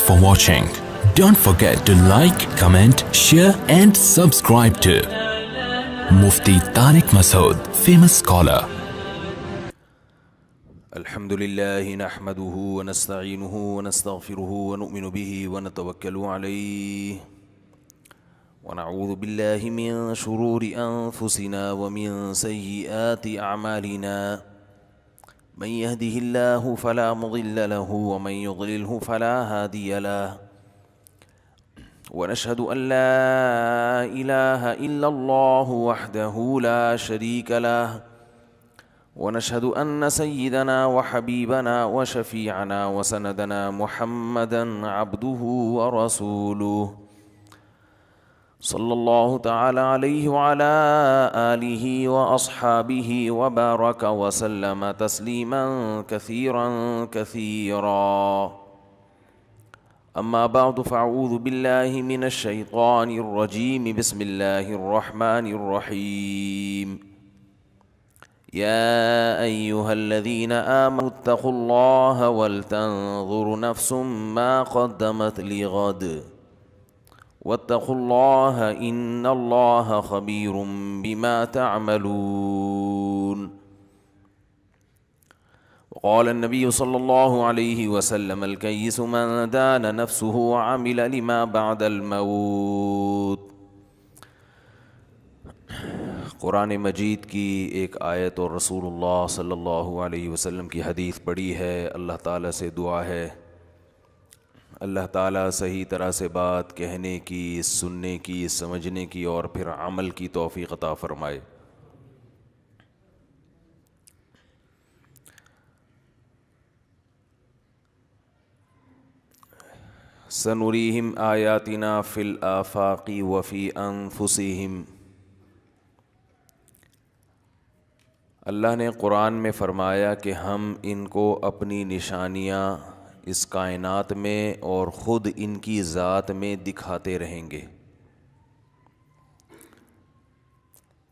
for watching. Don't forget to like, comment, share and subscribe to Mufti Tariq Masood, famous scholar. الحمد لله نحمده ونستعينه ونستغفره ونؤمن به ونتوكل عليه ونعوذ بالله من شرور أنفسنا ومن سيئات أعمالنا من يهده الله فلا مضل له ومن يضلله فلا هادي له ونشهد أن لا إله إلا الله وحده لا شريك له ونشهد أن سيدنا وحبيبنا وشفيعنا وسندنا محمدًا عبده ورسوله صلى الله تعالى عليه وعلى آله وأصحابه وبارك وسلم تسليمًا كثيرًا كثيرًا. أما بعد فأعوذ بالله من الشيطان الرجيم. بسم الله الرحمن الرحيم. يا أيها الذين آمنوا اتقوا الله ولتنظر نفس ما قدمت لغد واتقوا الله إن الله خبير بما تعملون. وقال النبي صلى الله عليه وسلم الكيس من دان نفسه وعمل لما بعد الموت. قرآن مجید کی ایک آیت اور رسول اللہ صلی اللہ علیہ وسلم کی حدیث پڑھی ہے. اللہ تعالیٰ سے دعا ہے اللہ تعالیٰ صحیح طرح سے بات کہنے کی، سننے کی، سمجھنے کی اور پھر عمل کی توفیق عطا فرمائے. سنریہم آیاتنا فی الآفاق وفی انفسہم. اللہ نے قرآن میں فرمایا کہ ہم ان کو اپنی نشانیاں اس کائنات میں اور خود ان کی ذات میں دکھاتے رہیں گے.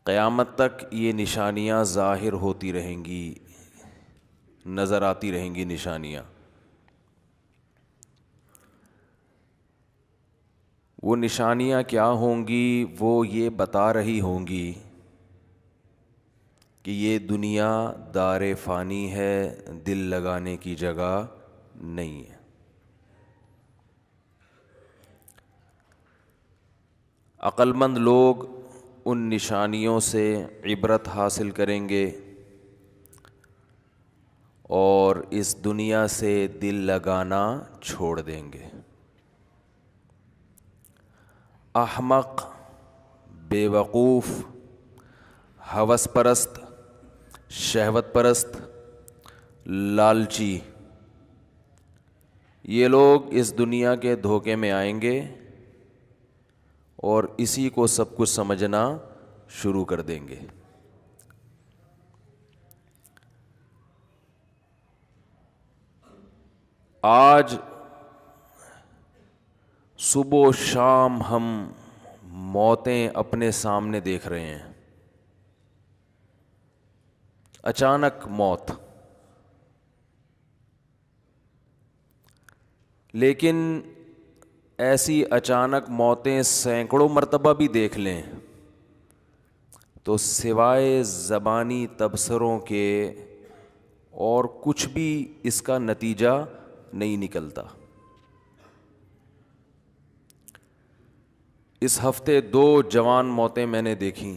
قیامت تک یہ نشانیاں ظاہر ہوتی رہیں گی، نظر آتی رہیں گی نشانیاں. وہ نشانیاں کیا ہوں گی؟ وہ یہ بتا رہی ہوں گی کہ یہ دنیا دار فانی ہے، دل لگانے کی جگہ نہیں ہے. عقل مند لوگ ان نشانیوں سے عبرت حاصل کریں گے اور اس دنیا سے دل لگانا چھوڑ دیں گے. احمق، بے وقوف، ہوس پرست، شہوت پرست، لالچی، یہ لوگ اس دنیا کے دھوکے میں آئیں گے اور اسی کو سب کچھ سمجھنا شروع کر دیں گے. آج صبح و شام ہم موتیں اپنے سامنے دیکھ رہے ہیں. اچانک موت. لیکن ایسی اچانک موتیں سینکڑوں مرتبہ بھی دیکھ لیں تو سوائے زبانی تبصروں کے اور کچھ بھی اس کا نتیجہ نہیں نکلتا. اس ہفتے 2 جوان موتیں میں نے دیکھیں.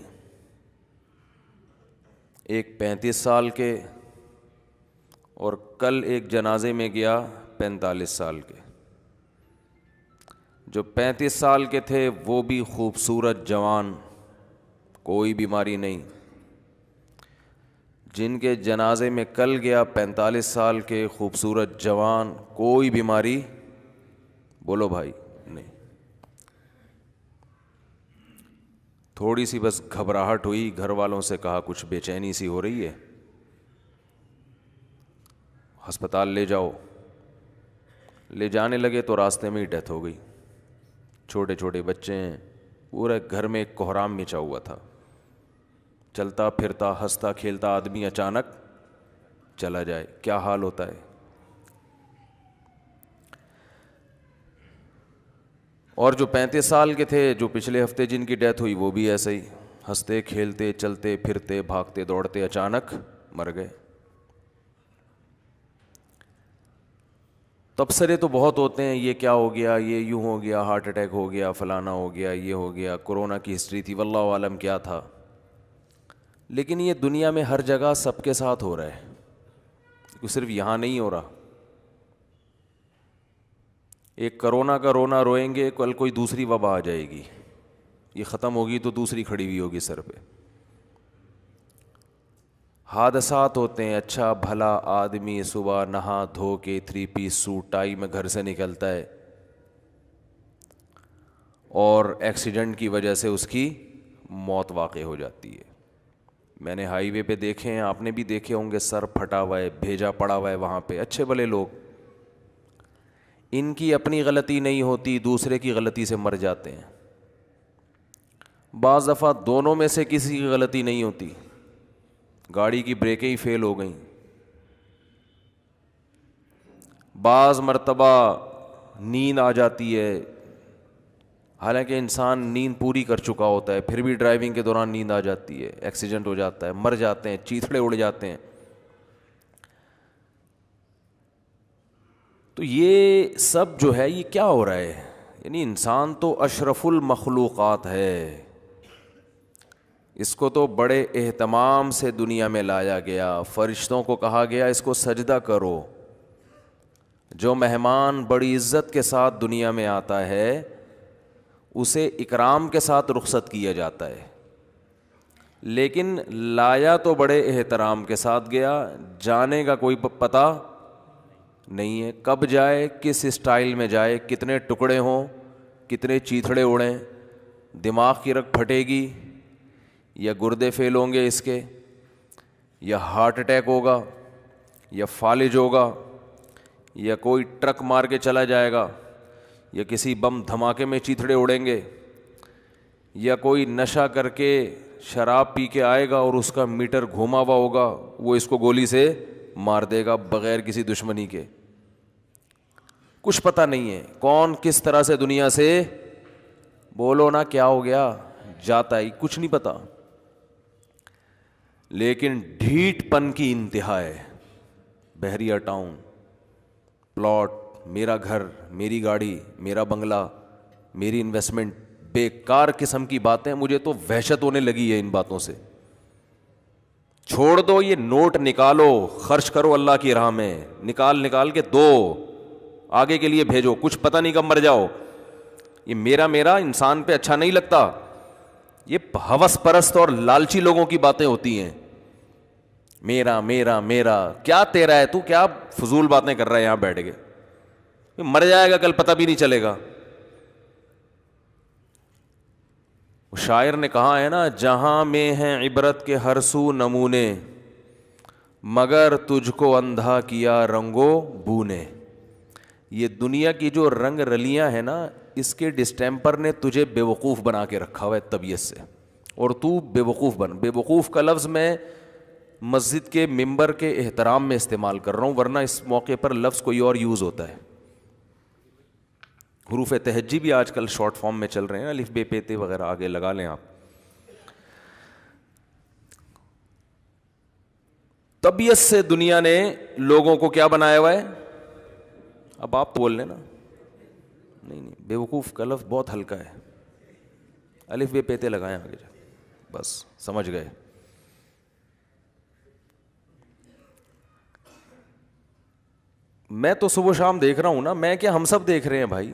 ایک 35 سال کے اور کل ایک جنازے میں گیا 45 سال کے. جو 35 سال کے تھے وہ بھی خوبصورت جوان، کوئی بیماری نہیں. جن کے جنازے میں کل گیا 45 سال کے خوبصورت جوان، کوئی بیماری، بولو بھائی، نہیں. تھوڑی سی بس گھبراہٹ ہوئی، گھر والوں سے کہا کچھ بے چینی سی ہو رہی ہے، ہسپتال لے جاؤ. لے جانے لگے تو راستے میں ہی ڈیتھ ہو گئی. چھوٹے چھوٹے بچے ہیں، پورے گھر میں ایک کوہرام مچا ہوا تھا. چلتا پھرتا ہنستا کھیلتا آدمی اچانک چلا جائے، کیا حال ہوتا ہے. اور جو 35 سال کے تھے, جو پچھلے ہفتے جن کی ڈیتھ ہوئی, وہ بھی ایسے ہی ہنستے کھیلتے چلتے پھرتے بھاگتے دوڑتے اچانک مر گئے. تبصرے تو بہت ہوتے ہیں, یہ کیا ہو گیا, یہ یوں ہو گیا, ہارٹ اٹیک ہو گیا, فلانا ہو گیا, یہ ہو گیا, کورونا کی ہسٹری تھی, واللہ عالم کیا تھا. لیکن یہ دنیا میں ہر جگہ سب کے ساتھ ہو رہا ہے, کوئی صرف یہاں نہیں ہو رہا. ایک کرونا کا رونا روئیں گے, کل کوئی دوسری وبا آ جائے گی, یہ ختم ہوگی تو دوسری کھڑی ہوئی ہوگی سر پہ. حادثات ہوتے ہیں. اچھا بھلا آدمی صبح نہا دھو کے 3 پیس سوٹ ٹائی میں گھر سے نکلتا ہے, اور ایکسیڈنٹ کی وجہ سے اس کی موت واقع ہو جاتی ہے. میں نے ہائی وے پہ دیکھے ہیں, آپ نے بھی دیکھے ہوں گے, سر پھٹا ہوا ہے, بھیجا پڑا ہوا ہے وہاں پہ, اچھے بھلے لوگ, ان کی اپنی غلطی نہیں ہوتی, دوسرے کی غلطی سے مر جاتے ہیں. بعض دفعہ دونوں میں سے کسی کی غلطی نہیں ہوتی, گاڑی کی بریکیں ہی فیل ہو گئیں. بعض مرتبہ نیند آ جاتی ہے, حالانکہ انسان نیند پوری کر چکا ہوتا ہے, پھر بھی ڈرائیونگ کے دوران نیند آ جاتی ہے, ایکسیڈنٹ ہو جاتا ہے, مر جاتے ہیں, چیتھڑے اڑ جاتے ہیں. تو یہ سب جو ہے یہ کیا ہو رہا ہے؟ یعنی انسان تو اشرف المخلوقات ہے, اس کو تو بڑے اہتمام سے دنیا میں لایا گیا. فرشتوں کو کہا گیا اس کو سجدہ کرو. جو مہمان بڑی عزت کے ساتھ دنیا میں آتا ہے اسے اکرام کے ساتھ رخصت کیا جاتا ہے, لیکن لایا تو بڑے احترام کے ساتھ گیا. جانے کا کوئی پتہ نہیں ہے, کب جائے, کس اسٹائل میں جائے, کتنے ٹکڑے ہوں, کتنے چیتھڑے اڑیں, دماغ کی رگ پھٹے گی, یا گردے فیل ہوں گے اس کے, یا ہارٹ اٹیک ہوگا, یا فالج ہوگا, یا کوئی ٹرک مار کے چلا جائے گا, یا کسی بم دھماکے میں چیتھڑے اڑیں گے, یا کوئی نشہ کر کے شراب پی کے آئے گا اور اس کا میٹر گھوما ہوا ہوگا, وہ اس کو گولی سے مار دے گا بغیر کسی دشمنی کے. کچھ پتہ نہیں ہے کون کس طرح سے دنیا سے, بولو نا کیا ہو گیا, جاتا ہی کچھ نہیں پتا. لیکن ڈھیٹ پن کی انتہا ہے. بحریہ ٹاؤن, پلاٹ, میرا گھر, میری گاڑی, میرا بنگلہ, میری انویسٹمنٹ, بیکار قسم کی باتیں. مجھے تو وحشت ہونے لگی ہے ان باتوں سے. چھوڑ دو, یہ نوٹ نکالو, خرچ کرو اللہ کی راہ میں, نکال کے دو, آگے کے لیے بھیجو, کچھ پتہ نہیں کب مر جاؤ. یہ میرا انسان پہ اچھا نہیں لگتا. یہ ہوس پرست اور لالچی لوگوں کی باتیں ہوتی ہیں. میرا میرا میرا, کیا تیرا ہے, تو کیا فضول باتیں کر رہا ہے یہاں بیٹھ کے, مر جائے گا کل پتہ بھی نہیں چلے گا. شاعر نے کہا ہے نا, جہاں میں ہیں عبرت کے ہر سو نمونے, مگر تجھ کو اندھا کیا رنگو بو نے. یہ دنیا کی جو رنگ رلیاں ہیں نا, اس کے ڈسٹیمپر نے تجھے بے وقوف بنا کے رکھا ہوا ہے طبیعت سے, اور تو بے وقوف بن. بے وقوف کا لفظ میں مسجد کے ممبر کے احترام میں استعمال کر رہا ہوں, ورنہ اس موقع پر لفظ کوئی اور یوز ہوتا ہے. حروف تہجی بھی آج کل شارٹ فارم میں چل رہے ہیں, الف بے پے تے وغیرہ آگے لگا لیں آپ. طبیعت سے دنیا نے لوگوں کو کیا بنایا ہوا ہے؟ اب آپ بول لیں نا, نہیں بے وقوف کا لفظ بہت ہلکا ہے, الف بے پے تے لگائیں آگے جا, بس سمجھ گئے. میں تو صبح شام دیکھ رہا ہوں نا, میں کیا ہم سب دیکھ رہے ہیں بھائی,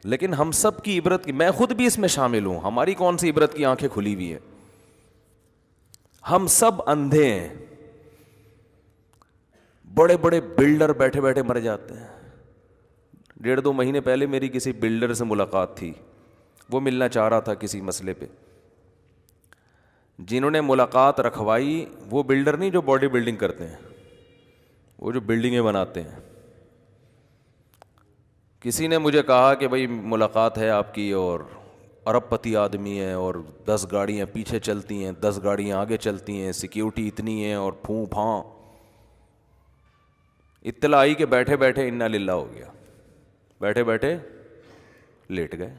لیکن ہم سب کی عبرت کی, میں خود بھی اس میں شامل ہوں, ہماری کون سی عبرت کی آنکھیں کھلی ہوئی ہیں؟ ہم سب اندھے ہیں. بڑے بڑے بلڈر بیٹھے بیٹھے مر جاتے ہیں. 1.5-2 مہینے پہلے میری کسی بلڈر سے ملاقات تھی, وہ ملنا چاہ رہا تھا کسی مسئلے پہ. جنہوں نے ملاقات رکھوائی وہ بلڈر نہیں جو باڈی بلڈنگ کرتے ہیں, وہ جو بلڈنگیں بناتے ہیں. کسی نے مجھے کہا کہ بھائی ملاقات ہے آپ کی, اور ارب پتی آدمی ہے, اور 10 گاڑیاں پیچھے چلتی ہیں, 10 گاڑیاں آگے چلتی ہیں, سیکیورٹی اتنی ہے, اور پھوں پھاں. اطلاع آئی کہ بیٹھے بیٹھے انا للہ ہو گیا, بیٹھے بیٹھے لیٹ گئے.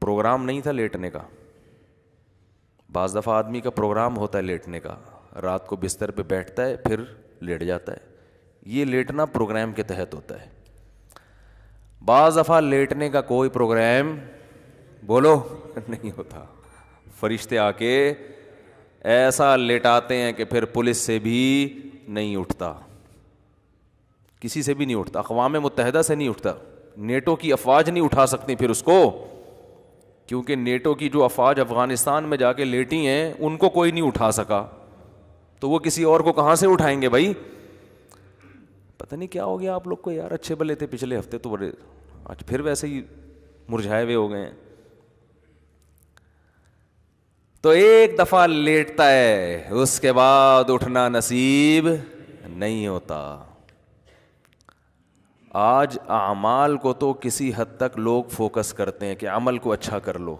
پروگرام نہیں تھا لیٹنے کا. بعض دفعہ آدمی کا پروگرام ہوتا ہے لیٹنے کا, رات کو بستر پہ بیٹھتا ہے پھر لیٹ جاتا ہے. یہ لیٹنا پروگرام کے تحت ہوتا ہے. بعض دفعہ لیٹنے کا کوئی پروگرام بولو نہیں ہوتا. فرشتے آ کے ایسا لیٹاتے ہیں کہ پھر پولیس سے بھی نہیں اٹھتا, کسی سے بھی نہیں اٹھتا, اقوام متحدہ سے نہیں اٹھتا, نیٹو کی افواج نہیں اٹھا سکتی پھر اس کو, کیونکہ نیٹو کی جو افواج افغانستان میں جا کے لیٹی ہیں ان کو کوئی نہیں اٹھا سکا, تو وہ کسی اور کو کہاں سے اٹھائیں گے بھائی. پتہ نہیں کیا ہو گیا آپ لوگ کو یار, اچھے بلے تھے پچھلے ہفتے تو بڑے, آج پھر ویسے ہی مرجھائے ہوئے ہو گئے ہیں. تو ایک دفعہ لیٹتا ہے, اس کے بعد اٹھنا نصیب نہیں ہوتا. آج اعمال کو تو کسی حد تک لوگ فوکس کرتے ہیں کہ عمل کو اچھا کر لو.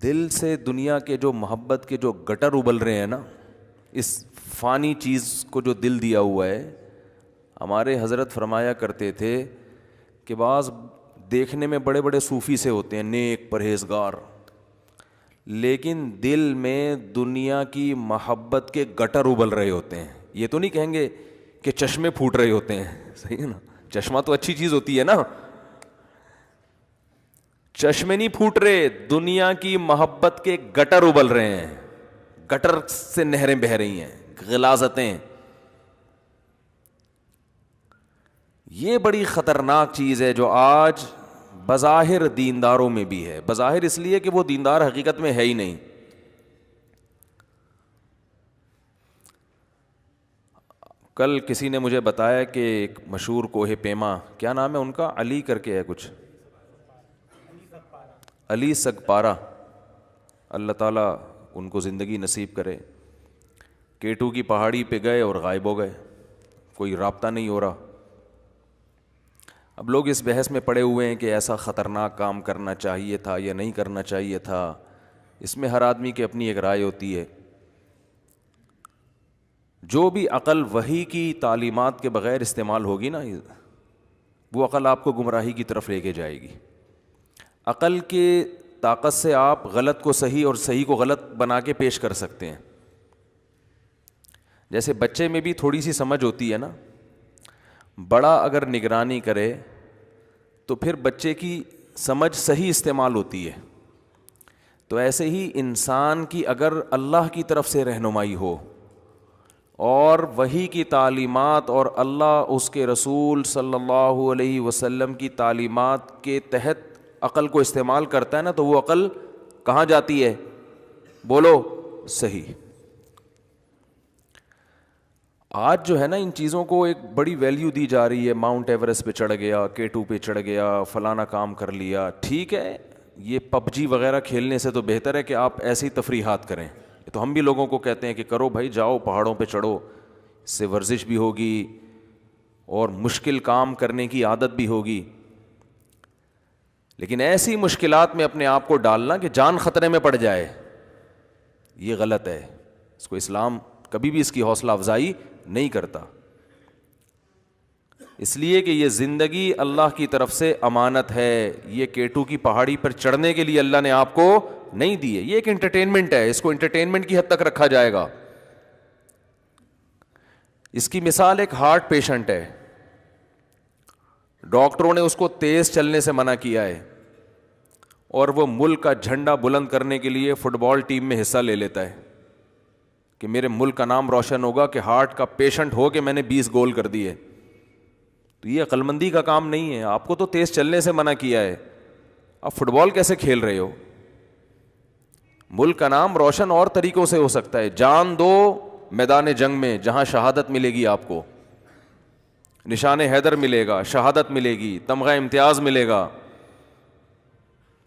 دل سے دنیا کے جو محبت کے جو گٹر ابل رہے ہیں نا, اس فانی چیز کو جو دل دیا ہوا ہے. ہمارے حضرت فرمایا کرتے تھے کہ بعض دیکھنے میں بڑے بڑے صوفی سے ہوتے ہیں, نیک پرہیزگار, لیکن دل میں دنیا کی محبت کے گٹر ابل رہے ہوتے ہیں. یہ تو نہیں کہیں گے کہ چشمے پھوٹ رہے ہوتے ہیں, صحیح ہے نا, چشمہ تو اچھی چیز ہوتی ہے نا, چشمے نہیں پھوٹ رہے, دنیا کی محبت کے گٹر ابل رہے ہیں, گٹر سے نہریں بہہ رہی ہیں, غلاظتیں. یہ بڑی خطرناک چیز ہے جو آج بظاہر دینداروں میں بھی ہے. بظاہر اس لیے کہ وہ دیندار حقیقت میں ہے ہی نہیں. کل کسی نے مجھے بتایا کہ ایک مشہور کوہ پیما, کیا نام ہے ان کا, علی کر کے ہے کچھ, علی سگپارا, اللہ تعالیٰ ان کو زندگی نصیب کرے. کیٹو کی پہاڑی پہ گئے اور غائب ہو گئے, کوئی رابطہ نہیں ہو رہا. اب لوگ اس بحث میں پڑے ہوئے ہیں کہ ایسا خطرناک کام کرنا چاہیے تھا یا نہیں کرنا چاہیے تھا. اس میں ہر آدمی کی اپنی ایک رائے ہوتی ہے. جو بھی عقل وحی کی تعلیمات کے بغیر استعمال ہوگی نا, وہ عقل آپ کو گمراہی کی طرف لے کے جائے گی. عقل کے طاقت سے آپ غلط کو صحیح اور صحیح کو غلط بنا کے پیش کر سکتے ہیں. جیسے بچے میں بھی تھوڑی سی سمجھ ہوتی ہے نا, بڑا اگر نگرانی کرے تو پھر بچے کی سمجھ صحیح استعمال ہوتی ہے. تو ایسے ہی انسان کی اگر اللہ کی طرف سے رہنمائی ہو اور وحی کی تعلیمات اور اللہ اس کے رسول صلی اللہ علیہ وسلم کی تعلیمات کے تحت عقل کو استعمال کرتا ہے نا, تو وہ عقل کہاں جاتی ہے, بولو صحیح. آج جو ہے نا ان چیزوں کو ایک بڑی ویلیو دی جا رہی ہے. ماؤنٹ ایوریسٹ پہ چڑھ گیا, K2 پہ چڑھ گیا, فلانا کام کر لیا. ٹھیک ہے, یہ PUBG وغیرہ کھیلنے سے تو بہتر ہے کہ آپ ایسی تفریحات کریں. تو ہم بھی لوگوں کو کہتے ہیں کہ کرو بھائی, جاؤ پہاڑوں پہ چڑھو, اس سے ورزش بھی ہوگی اور مشکل کام کرنے کی عادت بھی ہوگی. لیکن ایسی مشکلات میں اپنے آپ کو ڈالنا کہ جان خطرے میں پڑ جائے, یہ غلط ہے. اس کو اسلام کبھی بھی اس کی حوصلہ افزائی نہیں کرتا. اس لیے کہ یہ زندگی اللہ کی طرف سے امانت ہے. یہ K2 کی پہاڑی پر چڑھنے کے لیے اللہ نے آپ کو نہیں دی ہے. یہ ایک انٹرٹینمنٹ ہے, اس کو انٹرٹینمنٹ کی حد تک رکھا جائے گا. اس کی مثال ایک ہارٹ پیشنٹ ہے, ڈاکٹروں نے اس کو تیز چلنے سے منع کیا ہے اور وہ ملک کا جھنڈا بلند کرنے کے لیے فٹ بال ٹیم میں حصہ لے لیتا ہے کہ میرے ملک کا نام روشن ہوگا کہ ہارٹ کا پیشنٹ ہو کہ میں نے 20 گول کر دیے. تو یہ عقل مندی کا کام نہیں ہے. آپ کو تو تیز چلنے سے منع کیا ہے, آپ فٹ بال کیسے کھیل رہے ہو؟ ملک کا نام روشن اور طریقوں سے ہو سکتا ہے. جان دو میدان جنگ میں جہاں شہادت ملے گی, آپ کو نشان حیدر ملے گا, شہادت ملے گی, تمغہ امتیاز ملے گا.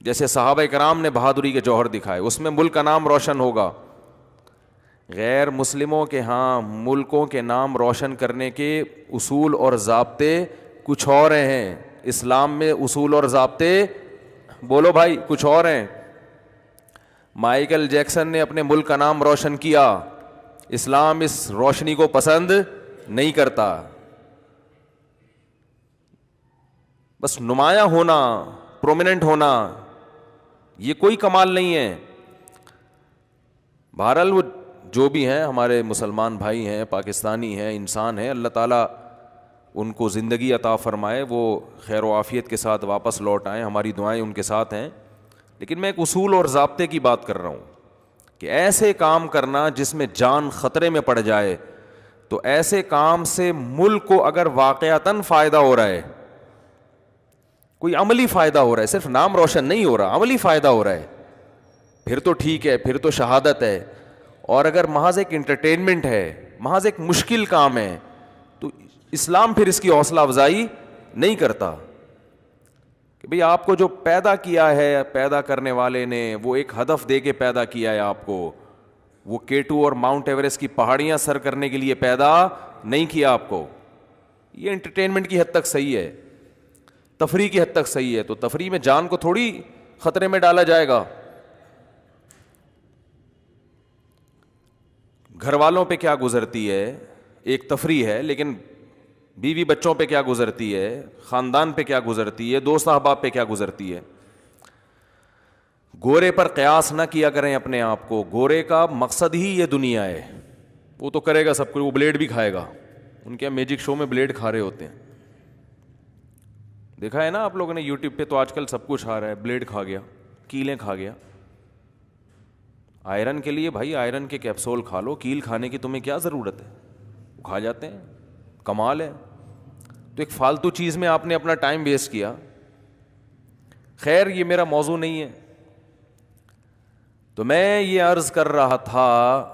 جیسے صحابہ کرام نے بہادری کے جوہر دکھائے, اس میں ملک کا نام روشن ہوگا. غیر مسلموں کے ہاں ملکوں کے نام روشن کرنے کے اصول اور ضابطے کچھ اور ہیں. اسلام میں اصول اور ضابطے بولو بھائی کچھ اور ہیں. مائیکل جیکسن نے اپنے ملک کا نام روشن کیا, اسلام اس روشنی کو پسند نہیں کرتا. بس نمایاں ہونا, پرومیننٹ ہونا یہ کوئی کمال نہیں ہے. بہرحال وہ جو بھی ہیں ہمارے مسلمان بھائی ہیں, پاکستانی ہیں, انسان ہیں, اللہ تعالیٰ ان کو زندگی عطا فرمائے, وہ خیر و عافیت کے ساتھ واپس لوٹ آئیں, ہماری دعائیں ان کے ساتھ ہیں. لیکن میں ایک اصول اور ضابطے کی بات کر رہا ہوں کہ ایسے کام کرنا جس میں جان خطرے میں پڑ جائے, تو ایسے کام سے ملک کو اگر واقعتاً فائدہ ہو رہا ہے, کوئی عملی فائدہ ہو رہا ہے, صرف نام روشن نہیں ہو رہا, عملی فائدہ ہو رہا ہے, پھر تو ٹھیک ہے, پھر تو شہادت ہے. اور اگر محض ایک انٹرٹینمنٹ ہے, محض ایک مشکل کام ہے, تو اسلام پھر اس کی حوصلہ افزائی نہیں کرتا کہ بھئی آپ کو جو پیدا کیا ہے, پیدا کرنے والے نے وہ ایک ہدف دے کے پیدا کیا ہے آپ کو, وہ K2 اور ماؤنٹ ایوریسٹ کی پہاڑیاں سر کرنے کے لیے پیدا نہیں کیا آپ کو. یہ انٹرٹینمنٹ کی حد تک صحیح ہے, تفریح کی حد تک صحیح ہے, تو تفریح میں جان کو تھوڑی خطرے میں ڈالا جائے گا. گھر والوں پہ کیا گزرتی ہے ایک تفریح ہے, لیکن بیوی بچوں پہ کیا گزرتی ہے, خاندان پہ کیا گزرتی ہے, دوست احباب پہ کیا گزرتی ہے. گورے پر قیاس نہ کیا کریں اپنے آپ کو, گورے کا مقصد ہی یہ دنیا ہے, وہ تو کرے گا سب کچھ, وہ بلیڈ بھی کھائے گا, ان کے میجک شو میں بلیڈ کھا رہے ہوتے ہیں, دیکھا ہے نا آپ لوگوں نے یوٹیوب پہ, تو آج کل سب کچھ آ رہا ہے, بلیڈ کھا گیا, کیلیں کھا گیا. آئرن کے لیے بھائی آئرن کے کیپسول کھا لو, کیل کھانے کی تمہیں کیا ضرورت ہے, وہ کھا جاتے ہیں, کمال ہے. تو ایک فالتو چیز میں آپ نے اپنا ٹائم ویسٹ کیا. خیر یہ میرا موضوع نہیں ہے. تو میں یہ عرض کر رہا تھا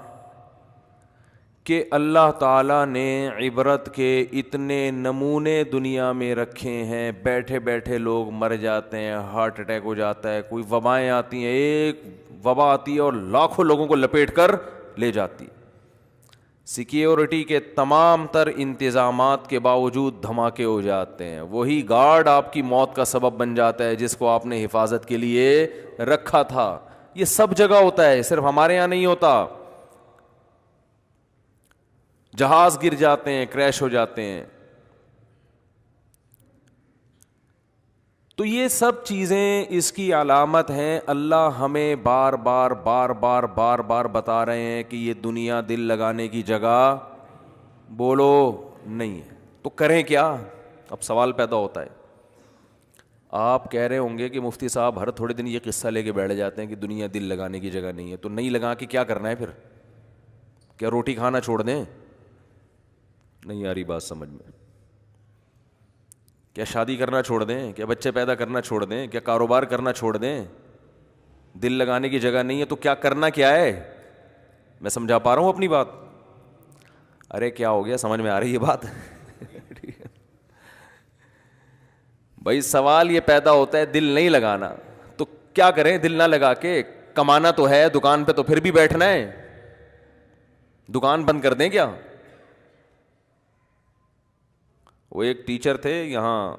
کہ اللہ تعالیٰ نے عبرت کے اتنے نمونے دنیا میں رکھے ہیں, بیٹھے بیٹھے لوگ مر جاتے ہیں, ہارٹ اٹیک ہو جاتا ہے, کوئی وبائیں آتی ہیں, ایک وبا آتی ہے اور لاکھوں لوگوں کو لپیٹ کر لے جاتی. سیکیورٹی کے تمام تر انتظامات کے باوجود دھماکے ہو جاتے ہیں, وہی گارڈ آپ کی موت کا سبب بن جاتا ہے جس کو آپ نے حفاظت کے لیے رکھا تھا. یہ سب جگہ ہوتا ہے, صرف ہمارے یہاں نہیں ہوتا. جہاز گر جاتے ہیں, کریش ہو جاتے ہیں. تو یہ سب چیزیں اس کی علامت ہیں. اللہ ہمیں بار بار بار بار بار بار بتا رہے ہیں کہ یہ دنیا دل لگانے کی جگہ بولو نہیں ہے. تو کریں کیا؟ اب سوال پیدا ہوتا ہے. آپ کہہ رہے ہوں گے کہ مفتی صاحب ہر تھوڑے دن یہ قصہ لے کے بیٹھ جاتے ہیں کہ دنیا دل لگانے کی جگہ نہیں ہے, تو نہیں لگا کے کیا کرنا ہے پھر؟ کیا روٹی کھانا چھوڑ دیں؟ نہیں آ رہی بات سمجھ میں. کیا شادی کرنا چھوڑ دیں؟ کیا بچے پیدا کرنا چھوڑ دیں؟ کیا کاروبار کرنا چھوڑ دیں؟ دل لگانے کی جگہ نہیں ہے تو کیا کرنا کیا ہے؟ میں سمجھا پا رہا ہوں اپنی بات؟ ارے کیا ہو گیا, سمجھ میں آ رہی ہے بات؟ بھائی سوال یہ پیدا ہوتا ہے دل نہیں لگانا, تو کیا کریں؟ دل نہ لگا کے کمانا تو ہے, دکان پہ تو پھر بھی بیٹھنا ہے, دکان بند کر دیں کیا؟ وہ ایک ٹیچر تھے یہاں,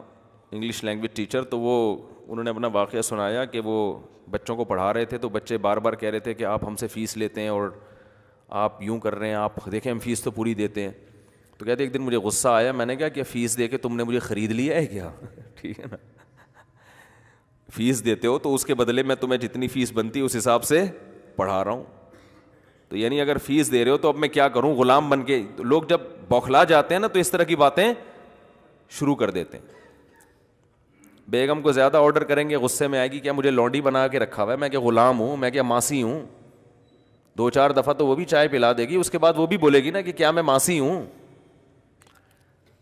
انگلش لینگویج ٹیچر, تو وہ انہوں نے اپنا واقعہ سنایا کہ وہ بچوں کو پڑھا رہے تھے, تو بچے بار بار کہہ رہے تھے کہ آپ ہم سے فیس لیتے ہیں اور آپ یوں کر رہے ہیں, آپ دیکھیں ہم فیس تو پوری دیتے ہیں. تو کہتے ایک دن مجھے غصہ آیا, میں نے کہا کہ فیس دے کے تم نے مجھے خرید لیا ہے کیا؟ ٹھیک ہے نا, فیس دیتے ہو تو اس کے بدلے میں تمہیں جتنی فیس بنتی ہے اس حساب سے پڑھا رہا ہوں. تو یعنی اگر فیس دے رہے ہو تو اب میں کیا کروں, غلام بن کے؟ لوگ جب بوکھلا جاتے ہیں نا تو اس طرح کی باتیں شروع کر دیتے ہیں. بیگم کو زیادہ آرڈر کریں گے, غصے میں آئے گی, کیا مجھے لونڈی بنا کے رکھا ہوا ہے, میں کیا غلام ہوں, میں کیا ماسی ہوں؟ 2-4 دفعہ تو وہ بھی چائے پلا دے گی, اس کے بعد وہ بھی بولے گی نا کہ کیا میں ماسی ہوں.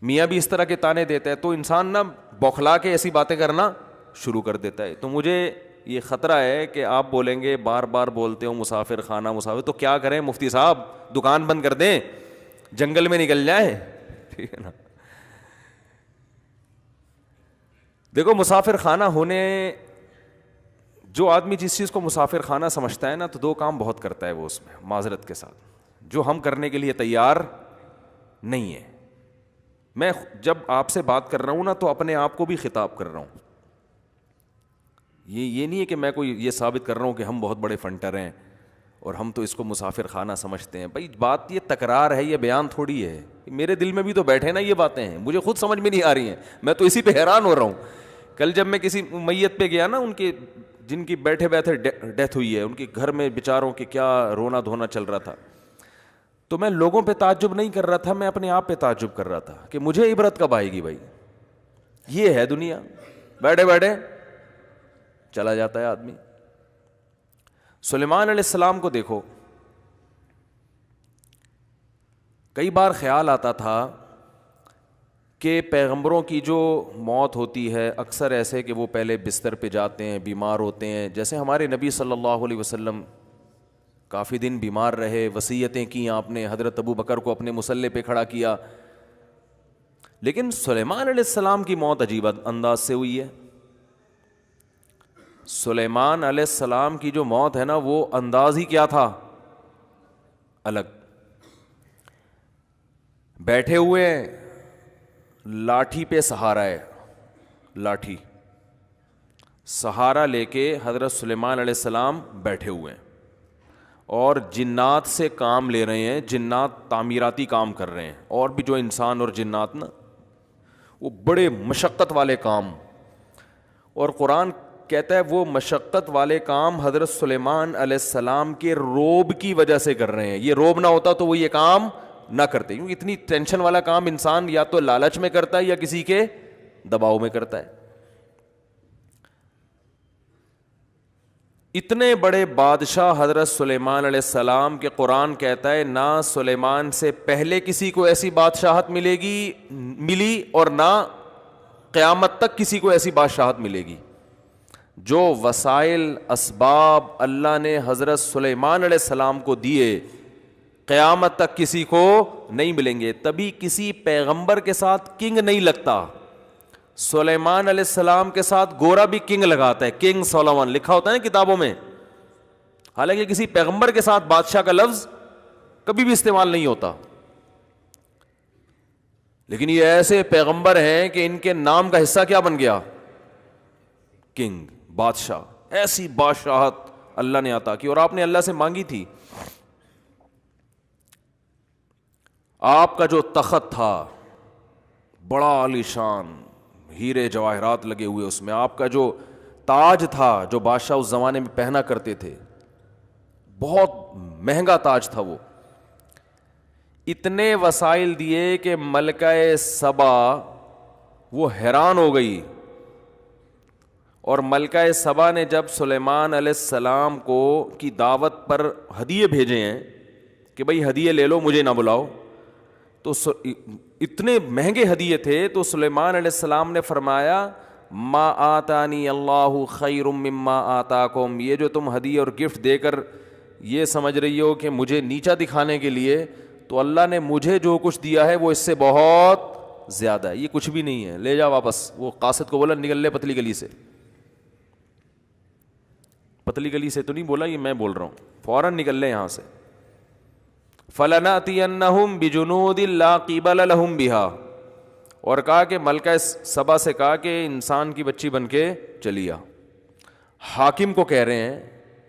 میاں بھی اس طرح کے تانے دیتا ہے, تو انسان نا بوکھلا کے ایسی باتیں کرنا شروع کر دیتا ہے. تو مجھے یہ خطرہ ہے کہ آپ بولیں گے, بار بار بولتے ہو مسافر خانہ مسافر, تو کیا کریں مفتی صاحب؟ دکان بند کر دیں, جنگل میں نکل جائیں؟ ٹھیک ہے نا. دیکھو مسافر خانہ ہونے, جو آدمی جس چیز کو مسافر خانہ سمجھتا ہے نا, تو 2 کام بہت کرتا ہے وہ اس میں, معذرت کے ساتھ, جو ہم کرنے کے لیے تیار نہیں ہے. میں جب آپ سے بات کر رہا ہوں نا تو اپنے آپ کو بھی خطاب کر رہا ہوں. یہ نہیں ہے کہ میں کوئی یہ ثابت کر رہا ہوں کہ ہم بہت بڑے فنٹر ہیں اور ہم تو اس کو مسافر خانہ سمجھتے ہیں. بھائی بات یہ تکرار ہے, یہ بیان تھوڑی ہے. میرے دل میں بھی تو بیٹھے نا یہ باتیں ہیں, مجھے خود سمجھ میں نہیں آ رہی ہیں, میں تو اسی پہ حیران ہو رہا ہوں. کل جب میں کسی میت پہ گیا نا، ان کے جن کی بیٹھے بیٹھے ڈیتھ ہوئی ہے، ان کے گھر میں بیچاروں کے کیا رونا دھونا چل رہا تھا، تو میں لوگوں پہ تعجب نہیں کر رہا تھا، میں اپنے آپ پہ تعجب کر رہا تھا کہ مجھے عبرت کب آئے گی بھائی. یہ ہے دنیا، بیٹھے بیٹھے چلا جاتا ہے آدمی. سلیمان علیہ السلام کو دیکھو، کئی بار خیال آتا تھا کہ پیغمبروں کی جو موت ہوتی ہے اکثر ایسے کہ وہ پہلے بستر پہ جاتے ہیں، بیمار ہوتے ہیں، جیسے ہمارے نبی صلی اللہ علیہ وسلم کافی دن بیمار رہے، وصیتیں کی آپ نے، حضرت ابو بکر کو اپنے مصلے پہ کھڑا کیا. لیکن سلیمان علیہ السلام کی موت عجیب انداز سے ہوئی ہے. سلیمان علیہ السلام کی جو موت ہے نا، وہ انداز ہی کیا تھا، الگ. بیٹھے ہوئے لاٹھی پہ سہارا ہے، لاٹھی سہارا لے کے حضرت سلیمان علیہ السلام بیٹھے ہوئے ہیں، اور جنات سے کام لے رہے ہیں، جنات تعمیراتی کام کر رہے ہیں، اور بھی جو انسان اور جنات نا، وہ بڑے مشقت والے کام. اور قرآن کہتا ہے وہ مشقت والے کام حضرت سلیمان علیہ السلام کے روب کی وجہ سے کر رہے ہیں. یہ روب نہ ہوتا تو وہ یہ کام نہ کرتے، کیونکہ اتنی ٹینشن والا کام انسان یا تو لالچ میں کرتا ہے یا کسی کے دباؤ میں کرتا ہے. اتنے بڑے بادشاہ حضرت سلیمان علیہ السلام کے قرآن کہتا ہے نہ سلیمان سے پہلے کسی کو ایسی بادشاہت ملی اور نہ قیامت تک کسی کو ایسی بادشاہت ملے گی. جو وسائل اسباب اللہ نے حضرت سلیمان علیہ السلام کو دیے قیامت تک کسی کو نہیں ملیں گے. تبھی کسی پیغمبر کے ساتھ کنگ نہیں لگتا. سلیمان علیہ السلام کے ساتھ گورا بھی کنگ لگاتا ہے، کنگ سولومن لکھا ہوتا ہے نا کتابوں میں، حالانکہ کسی پیغمبر کے ساتھ بادشاہ کا لفظ کبھی بھی استعمال نہیں ہوتا. لیکن یہ ایسے پیغمبر ہیں کہ ان کے نام کا حصہ کیا بن گیا، کنگ، بادشاہ. ایسی بادشاہت اللہ نے عطا کی، اور آپ نے اللہ سے مانگی تھی. آپ کا جو تخت تھا بڑا عالیشان، ہیرے جواہرات لگے ہوئے اس میں، آپ کا جو تاج تھا جو بادشاہ اس زمانے میں پہنا کرتے تھے، بہت مہنگا تاج تھا وہ. اتنے وسائل دیے کہ ملکہ سبا وہ حیران ہو گئی. اور ملکہ سبا نے جب سلیمان علیہ السلام کو کی دعوت پر ہدیے بھیجے ہیں کہ بھئی ہدیے لے لو، مجھے نہ بلاؤ، تو اتنے مہنگے ہدیے تھے، تو سلیمان علیہ السلام نے فرمایا ما آتانی اللہ خیر مما آتاکم. یہ جو تم ہدیے اور گفٹ دے کر یہ سمجھ رہی ہو کہ مجھے نیچا دکھانے کے لیے، تو اللہ نے مجھے جو کچھ دیا ہے وہ اس سے بہت زیادہ ہے، یہ کچھ بھی نہیں ہے، لے جا واپس. وہ قاصد کو بولا نکل لے پتلی گلی سے. پتلی گلی سے تو نہیں بولا، یہ میں بول رہا ہوں، فوراً نکل لے یہاں سے. فَلَنَأْتِيَنَّهُمْ بِجُنُودٍ لَا قِبَلَ لَهُمْ بِهَا. اور کہا کہ ملکہ سبا سے کہا کہ انسان کی بچی بن کے چلی آ. حاکم کو کہہ رہے ہیں،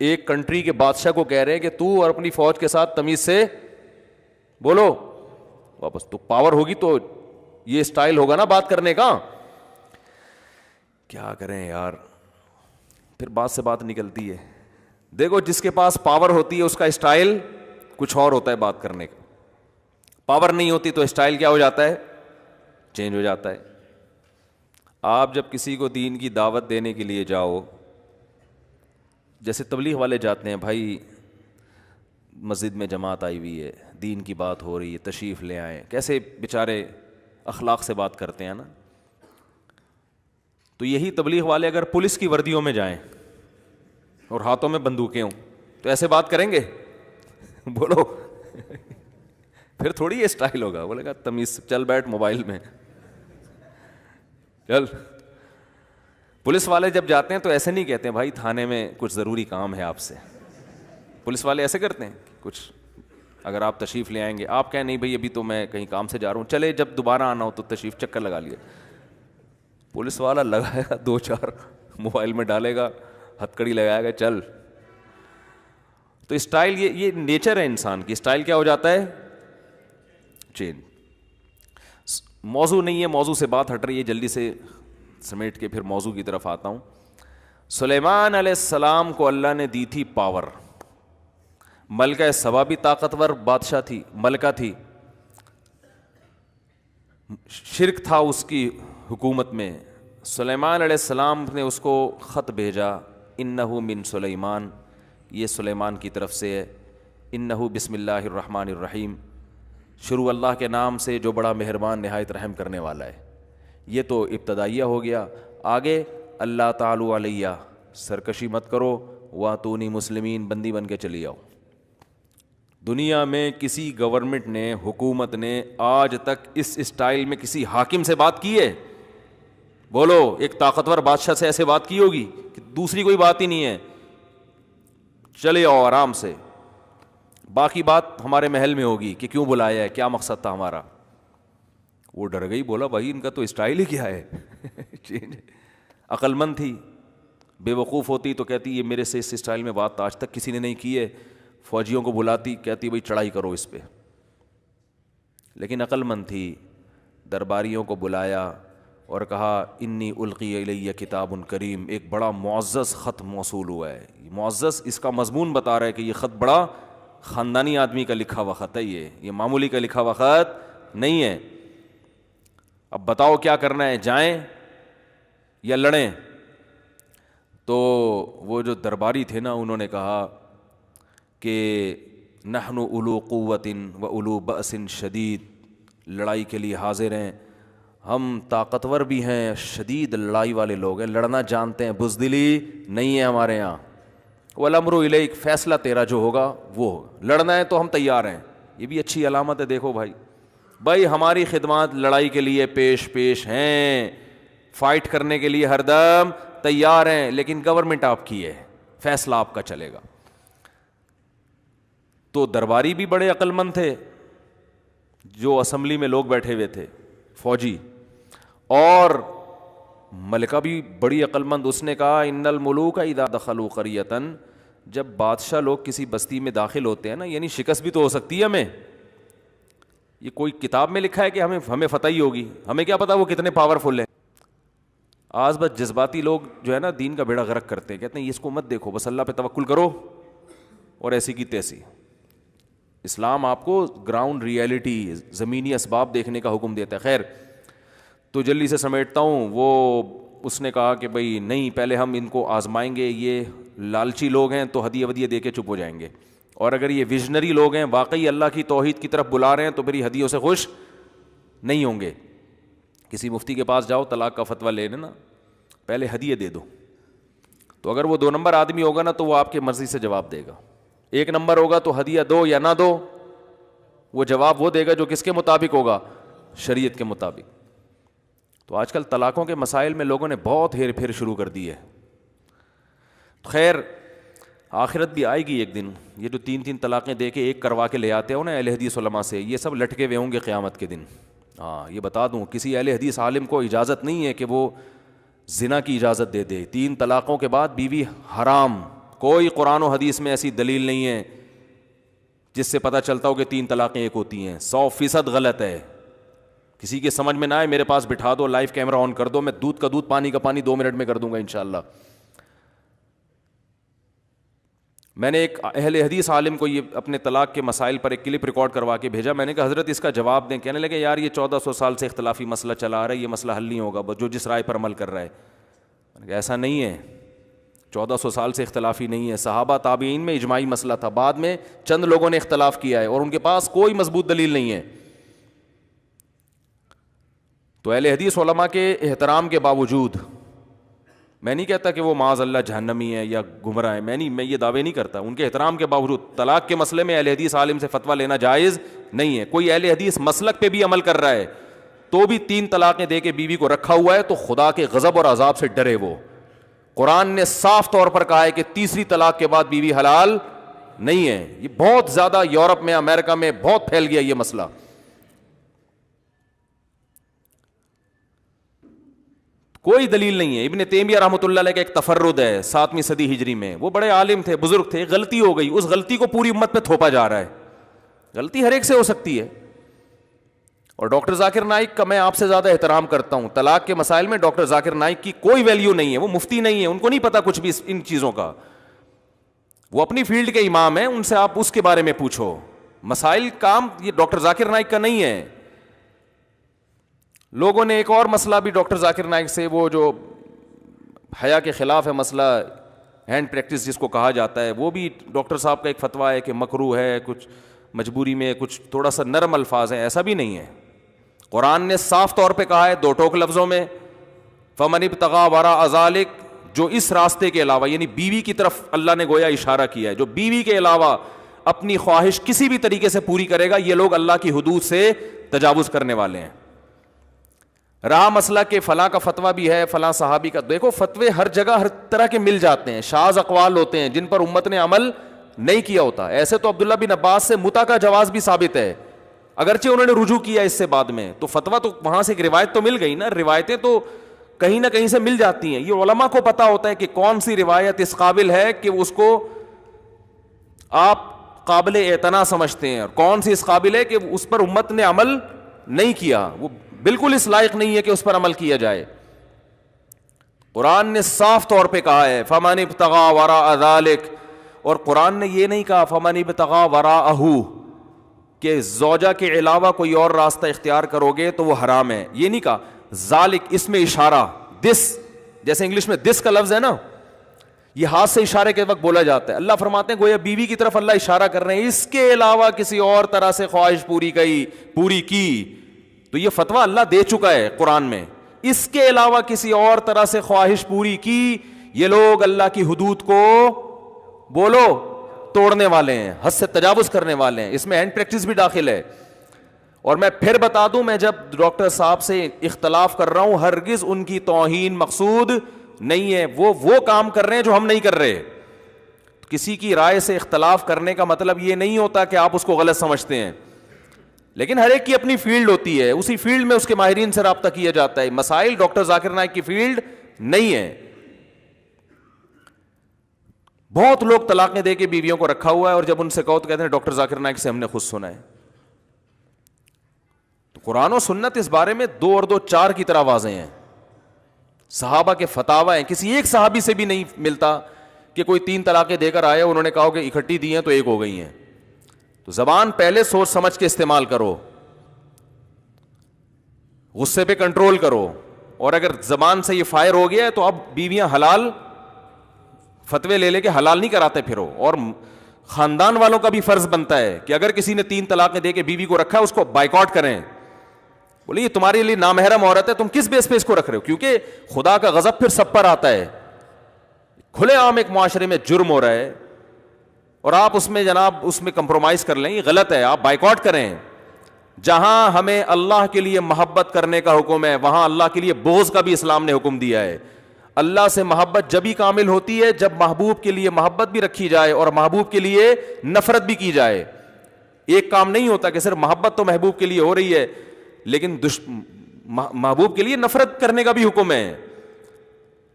ایک کنٹری کے بادشاہ کو کہہ رہے ہیں کہ تو اور اپنی فوج کے ساتھ تمیز سے بولو واپس. تو پاور ہوگی تو یہ سٹائل ہوگا نا بات کرنے کا. کیا کریں یار، پھر بات سے بات نکلتی ہے. دیکھو جس کے پاس پاور ہوتی ہے اس کا سٹائل کچھ اور ہوتا ہے بات کرنے کا. پاور نہیں ہوتی تو سٹائل کیا ہو جاتا ہے، چینج ہو جاتا ہے. آپ جب کسی کو دین کی دعوت دینے کے لیے جاؤ، جیسے تبلیغ والے جاتے ہیں، بھائی مسجد میں جماعت آئی ہوئی ہے، دین کی بات ہو رہی ہے، تشریف لے آئیں، کیسے بیچارے اخلاق سے بات کرتے ہیں نا. تو یہی تبلیغ والے اگر پولیس کی وردیوں میں جائیں اور ہاتھوں میں بندوقیں ہوں تو ایسے بات کریں گے؟ بولو پھر تھوڑی یہ سٹائل ہوگا. بولے گا تمیز چل بیٹھ موبائل میں چل. پولیس والے جب جاتے ہیں تو ایسے نہیں کہتے ہیں بھائی تھانے میں کچھ ضروری کام ہے آپ سے. پولیس والے ایسے کرتے ہیں کچھ اگر آپ تشریف لے آئیں گے، آپ کہیں نہیں بھائی ابھی تو میں کہیں کام سے جا رہا ہوں، چلے جب دوبارہ آنا ہو تو تشریف چکر لگا لیا. پولیس والا لگائے گا 2-4 موبائل میں ڈالے گا، ہتھکڑی لگائے گا، چل. تو اسٹائل یہ نیچر ہے انسان کی. اسٹائل کیا ہو جاتا ہے، چینج. موضوع نہیں ہے، موضوع سے بات ہٹ رہی ہے، جلدی سے سمیٹ کے پھر موضوع کی طرف آتا ہوں. سلیمان علیہ السلام کو اللہ نے دی تھی پاور. ملکہ سبا بھی طاقتور بادشاہ تھی, ملکہ تھی, شرک تھا اس کی حکومت میں. سلیمان علیہ السلام نے اس کو خط بھیجا, انہو من سلیمان, یہ سلیمان کی طرف سے ہے. انہو بسم اللہ الرحمن الرحیم, شروع اللہ کے نام سے جو بڑا مہربان نہایت رحم کرنے والا ہے. یہ تو ابتدائیہ ہو گیا. آگے اللہ تعالی علیہ, سرکشی مت کرو, واتونی مسلمین, بندی بن کے چلی آؤ. دنیا میں کسی گورنمنٹ نے, حکومت نے آج تک اس اسٹائل میں کسی حاکم سے بات کی ہے؟ بولو, ایک طاقتور بادشاہ سے ایسے بات کی ہوگی کہ دوسری کوئی بات ہی نہیں ہے, چلے آؤ آرام سے, باقی بات ہمارے محل میں ہوگی کہ کیوں بلایا ہے, کیا مقصد تھا ہمارا. وہ ڈر گئی, بولا بھائی ان کا تو اسٹائل ہی کیا ہے. عقل مند تھی, بے وقوف ہوتی تو کہتی یہ میرے سے اس اسٹائل میں بات آج تک کسی نے نہیں کی ہے. فوجیوں کو بلاتی, کہتی بھائی چڑھائی کرو اس پہ. لیکن عقل مند تھی, درباریوں کو بلایا اور کہا انی القی الیہ کتاب کریم, ایک بڑا معزز خط موصول ہوا ہے. معزز اس کا مضمون بتا رہا ہے کہ یہ خط بڑا خاندانی آدمی کا لکھا ہوا خط ہے, یہ معمولی کا لکھا ہوا خط نہیں ہے. اب بتاؤ کیا کرنا ہے, جائیں یا لڑیں؟ تو وہ جو درباری تھے نا, انہوں نے کہا کہ نحن اولو قوت و اولو بأس شدید, لڑائی کے لیے حاضر ہیں, ہم طاقتور بھی ہیں, شدید لڑائی والے لوگ ہیں, لڑنا جانتے ہیں, بزدلی نہیں ہے ہمارے یہاں. والامر الیک, فیصلہ تیرا جو ہوگا وہ, لڑنا ہے تو ہم تیار ہیں. یہ بھی اچھی علامت ہے. دیکھو بھائی ہماری خدمات لڑائی کے لیے پیش ہیں, فائٹ کرنے کے لیے ہر دم تیار ہیں, لیکن گورنمنٹ آپ کی ہے, فیصلہ آپ کا چلے گا. تو درباری بھی بڑے عقل مند تھے, جو اسمبلی میں لوگ بیٹھے ہوئے تھے فوجی, اور ملکہ بھی بڑی عقل مند. اس نے کہا ان الملوک اذا دخلوا قریۃ, جب بادشاہ لوگ کسی بستی میں داخل ہوتے ہیں نا, یعنی شکست بھی تو ہو سکتی ہے ہمیں. یہ کوئی کتاب میں لکھا ہے کہ ہمیں فتح ہی ہوگی؟ ہمیں کیا پتا وہ کتنے پاورفل ہیں. آج بس جذباتی لوگ جو ہے نا دین کا بیڑا غرق کرتے ہیں, کہتے ہیں اس کو مت دیکھو, بس اللہ پہ توکل کرو, اور ایسی کی تیسی. اسلام آپ کو گراؤنڈ ریئلٹی, زمینی اسباب دیکھنے کا حکم دیتا ہے. خیر, تو جلدی سے سمیٹتا ہوں. وہ اس نے کہا کہ بھئی نہیں, پہلے ہم ان کو آزمائیں گے, یہ لالچی لوگ ہیں تو ہدیہ ودیہ دے کے چپ ہو جائیں گے, اور اگر یہ ویژنری لوگ ہیں, واقعی اللہ کی توحید کی طرف بلا رہے ہیں, تو پھر یہ ہدیوں سے خوش نہیں ہوں گے. کسی مفتی کے پاس جاؤ طلاق کا فتویٰ لینے نا, پہلے ہدیہ دے دو. تو اگر وہ 2 نمبر آدمی ہوگا نا تو وہ آپ کے مرضی سے جواب دے گا. 1 نمبر ہوگا تو ہدیہ دو یا نہ دو, وہ جواب وہ دے گا جو کس کے مطابق ہوگا, شریعت کے مطابق. تو آج کل طلاقوں کے مسائل میں لوگوں نے بہت ہیر پھیر شروع کر دی ہے. خیر, آخرت بھی آئے گی ایک دن. یہ جو 3 طلاقیں دے کے ایک کروا کے لے آتے ہو نا اہل حدیث علماء سے, یہ سب لٹکے ہوئے ہوں گے قیامت کے دن. ہاں, یہ بتا دوں, کسی اہل حدیث عالم کو اجازت نہیں ہے کہ وہ زنا کی اجازت دے دے. 3 طلاقوں کے بعد بیوی حرام. کوئی قرآن و حدیث میں ایسی دلیل نہیں ہے جس سے پتہ چلتا ہو کہ 3 طلاقیں ایک ہوتی ہیں. 100% غلط ہے. کسی کے سمجھ میں نہ آئے, میرے پاس بٹھا دو, لائیو کیمرہ آن کر دو, میں دودھ کا دودھ پانی کا پانی 2 منٹ میں کر دوں گا انشاءاللہ. میں نے ایک اہل حدیث عالم کو یہ اپنے طلاق کے مسائل پر ایک کلپ ریکارڈ کروا کے بھیجا. میں نے کہا حضرت اس کا جواب دیں. کہنے لگے یار یہ 1400 سال سے اختلافی مسئلہ چلا آ رہا ہے, یہ مسئلہ حل نہیں ہوگا جو جس رائے پر عمل کر رہا ہے. میں نے کہا ایسا نہیں ہے, 1400 سال سے اختلافی نہیں ہے. صحابہ تابعین میں اجماعی مسئلہ تھا, بعد میں چند لوگوں نے اختلاف کیا ہے اور ان کے پاس کوئی مضبوط دلیل نہیں ہے. تو اہل حدیث علماء کے احترام کے باوجود, میں نہیں کہتا کہ وہ معاذ اللہ جہنمی ہے یا گمراہ ہے, میں یہ دعوے نہیں کرتا, ان کے احترام کے باوجود طلاق کے مسئلے میں اہل حدیث عالم سے فتویٰ لینا جائز نہیں ہے. کوئی اہل حدیث مسلک پہ بھی عمل کر رہا ہے تو بھی 3 طلاقیں دے کے بیوی کو رکھا ہوا ہے تو خدا کے غضب اور عذاب سے ڈرے. وہ قرآن نے صاف طور پر کہا ہے کہ تیسری طلاق کے بعد بیوی حلال نہیں ہے. یہ بہت زیادہ یورپ میں, امریکہ میں بہت پھیل گیا یہ مسئلہ. کوئی دلیل نہیں ہے. ابن تیمیہ رحمۃ اللہ علیہ کا ایک تفرد ہے 7ویں صدی ہجری میں, وہ بڑے عالم تھے, بزرگ تھے, غلطی ہو گئی, اس غلطی کو پوری امت پہ تھوپا جا رہا ہے. غلطی ہر ایک سے ہو سکتی ہے, اور ڈاکٹر ذاکر نائک کا میں آپ سے زیادہ احترام کرتا ہوں. طلاق کے مسائل میں ڈاکٹر ذاکر نائک کی کوئی ویلیو نہیں ہے, وہ مفتی نہیں ہے, ان کو نہیں پتا کچھ بھی ان چیزوں کا. وہ اپنی فیلڈ کے امام ہیں, ان سے آپ اس کے بارے میں پوچھو. مسائل کام یہ ڈاکٹر ذاکر نائک کا نہیں ہے. لوگوں نے ایک اور مسئلہ بھی ڈاکٹر ذاکر نائک سے, وہ جو حیا کے خلاف ہے مسئلہ ہینڈ پریکٹس جس کو کہا جاتا ہے, وہ بھی ڈاکٹر صاحب کا ایک فتویٰ ہے کہ مکروہ ہے, کچھ مجبوری میں کچھ تھوڑا سا نرم الفاظ ہیں. ایسا بھی نہیں ہے. قرآن نے صاف طور پہ کہا ہے 2 ٹوک لفظوں میں, فمن ابتغى وراء ذلك, جو اس راستے کے علاوہ, یعنی بیوی کی طرف اللہ نے گویا اشارہ کیا ہے, جو بیوی کے علاوہ اپنی خواہش کسی بھی طریقے سے پوری کرے گا, یہ لوگ اللہ کی حدود سے تجاوز کرنے والے ہیں. رہا مسئلہ کہ فلاں کا فتویٰ بھی ہے, فلاں صحابی کا, دیکھو فتوے ہر جگہ ہر طرح کے مل جاتے ہیں. شاذ اقوال ہوتے ہیں جن پر امت نے عمل نہیں کیا ہوتا. ایسے تو عبداللہ بن عباس سے متع کا جواز بھی ثابت ہے, اگرچہ انہوں نے رجوع کیا اس سے بعد میں, تو فتویٰ تو وہاں سے ایک روایت تو مل گئی نا. روایتیں تو کہیں نہ کہیں سے مل جاتی ہیں. یہ علماء کو پتا ہوتا ہے کہ کون سی روایت اس قابل ہے کہ اس کو آپ قابل اعتنا سمجھتے ہیں, اور کون سی اس قابل ہے کہ اس پر امت نے عمل نہیں کیا, وہ بالکل اس لائق نہیں ہے کہ اس پر عمل کیا جائے. قرآن نے صاف طور پہ کہا ہے فمن ابتغى وراء ذلك, اور قرآن نے یہ نہیں کہا فمن ابتغى وراءه کہ زوجہ کے علاوہ کوئی اور راستہ اختیار کرو گے تو وہ حرام ہے. یہ نہیں کہا. ذالک اس میں اشارہ, دس, جیسے انگلش میں دس کا لفظ ہے نا, یہ ہاتھ سے اشارے کے وقت بولا جاتا ہے. اللہ فرماتے ہیں گویا بیوی کی طرف اللہ اشارہ کر رہے ہیں, اس کے علاوہ کسی اور طرح سے خواہش پوری کی تو یہ فتویٰ اللہ دے چکا ہے قرآن میں. اس کے علاوہ کسی اور طرح سے خواہش پوری کی, یہ لوگ اللہ کی حدود کو بولو توڑنے والے ہیں, حد سے تجاوز کرنے والے ہیں. اس میں ہینڈ پریکٹس بھی داخل ہے. اور میں پھر بتا دوں, میں جب ڈاکٹر صاحب سے اختلاف کر رہا ہوں, ہرگز ان کی توہین مقصود نہیں ہے. وہ کام کر رہے ہیں جو ہم نہیں کر رہے. کسی کی رائے سے اختلاف کرنے کا مطلب یہ نہیں ہوتا کہ آپ اس کو غلط سمجھتے ہیں, لیکن ہر ایک کی اپنی فیلڈ ہوتی ہے, اسی فیلڈ میں اس کے ماہرین سے رابطہ کیا جاتا ہے. مسائل ڈاکٹر ذاکر نائک کی فیلڈ نہیں ہے. بہت لوگ طلاقیں دے کے بیویوں کو رکھا ہوا ہے, اور جب ان سے کہو تو کہتے ہیں ڈاکٹر ذاکر نائک سے ہم نے خود سنا ہے. تو قرآن و سنت اس بارے میں 2 اور 2 4 کی طرح واضح ہیں. صحابہ کے فتاوی ہیں, کسی ایک صحابی سے بھی نہیں ملتا کہ کوئی 3 طلاقیں دے کر آئے, انہوں نے کہا کہ اکٹھی دی ہیں تو 1 ہو گئی ہیں. تو زبان پہلے سوچ سمجھ کے استعمال کرو, غصے پہ کنٹرول کرو, اور اگر زبان سے یہ فائر ہو گیا ہے تو اب بیویاں حلال فتوے لے کے حلال نہیں کراتے پھرو. اور خاندان والوں کا بھی فرض بنتا ہے کہ اگر کسی نے 3 طلاقیں دے کے بیوی کو رکھا ہے اس کو بائیکاٹ کریں. بولے یہ تمہارے لیے نامحرم عورت ہے, تم کس بیس پہ اس کو رکھ رہے ہو, کیونکہ خدا کا غضب پھر سب پر آتا ہے. کھلے عام ایک معاشرے میں جرم ہو رہا ہے اور آپ اس میں جناب اس میں کمپرومائز کر لیں, یہ غلط ہے, آپ بائیکاٹ کریں. جہاں ہمیں اللہ کے لیے محبت کرنے کا حکم ہے وہاں اللہ کے لیے بغض کا بھی اسلام نے حکم دیا ہے. اللہ سے محبت جبھی کامل ہوتی ہے جب محبوب کے لیے محبت بھی رکھی جائے اور محبوب کے لیے نفرت بھی کی جائے. ایک کام نہیں ہوتا کہ صرف محبت تو محبوب کے لیے ہو رہی ہے لیکن محبوب کے لیے نفرت کرنے کا بھی حکم ہے.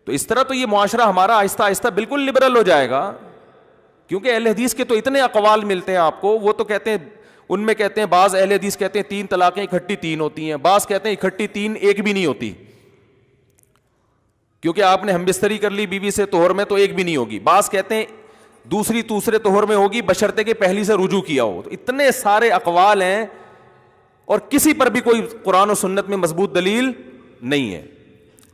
تو اس طرح تو یہ معاشرہ ہمارا آہستہ آہستہ بالکل لبرل ہو جائے گا, کیونکہ اہل حدیث کے تو اتنے اقوال ملتے ہیں آپ کو. وہ تو کہتے ہیں, ان میں کہتے ہیں بعض اہل حدیث کہتے ہیں 3 طلاقیں اکٹھی 3 ہوتی ہیں, بعض کہتے ہیں اکٹھی 3 1 بھی نہیں ہوتی, کیونکہ آپ نے ہم بستری کر لی بیوی سے طہر میں تو 1 بھی نہیں ہوگی. بعض کہتے ہیں دوسرے طہر میں ہوگی بشرطے کہ پہلی سے رجوع کیا ہو. تو اتنے سارے اقوال ہیں اور کسی پر بھی کوئی قرآن و سنت میں مضبوط دلیل نہیں ہے.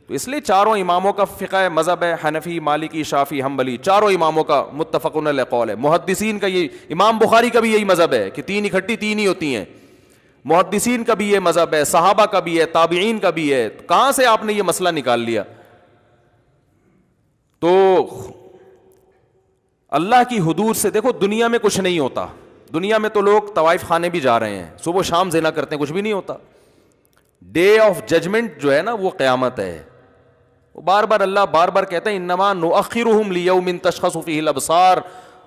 تو اس لیے چاروں اماموں کا فقہ مذہب ہے, حنفی, مالکی, شافعی, حنبلی, چاروں اماموں کا متفقون علیہ قول ہے. محدثین کا یہ, امام بخاری کا بھی یہی مذہب ہے کہ 3 اکٹھی 3 ہی ہوتی ہیں. محدثین کا بھی یہ مذہب ہے, صحابہ کا بھی ہے, تابعین کا بھی ہے. کہاں سے آپ نے یہ مسئلہ نکال لیا؟ تو اللہ کی حدود سے دیکھو, دنیا میں کچھ نہیں ہوتا. دنیا میں تو لوگ طوائف خانے بھی جا رہے ہیں, صبح و شام زنا کرتے ہیں, کچھ بھی نہیں ہوتا. ڈے آف ججمنٹ جو ہے نا وہ قیامت ہے. بار بار کہتے ہیں انما نؤخرهم لیوم تشخص فیہ الابصار,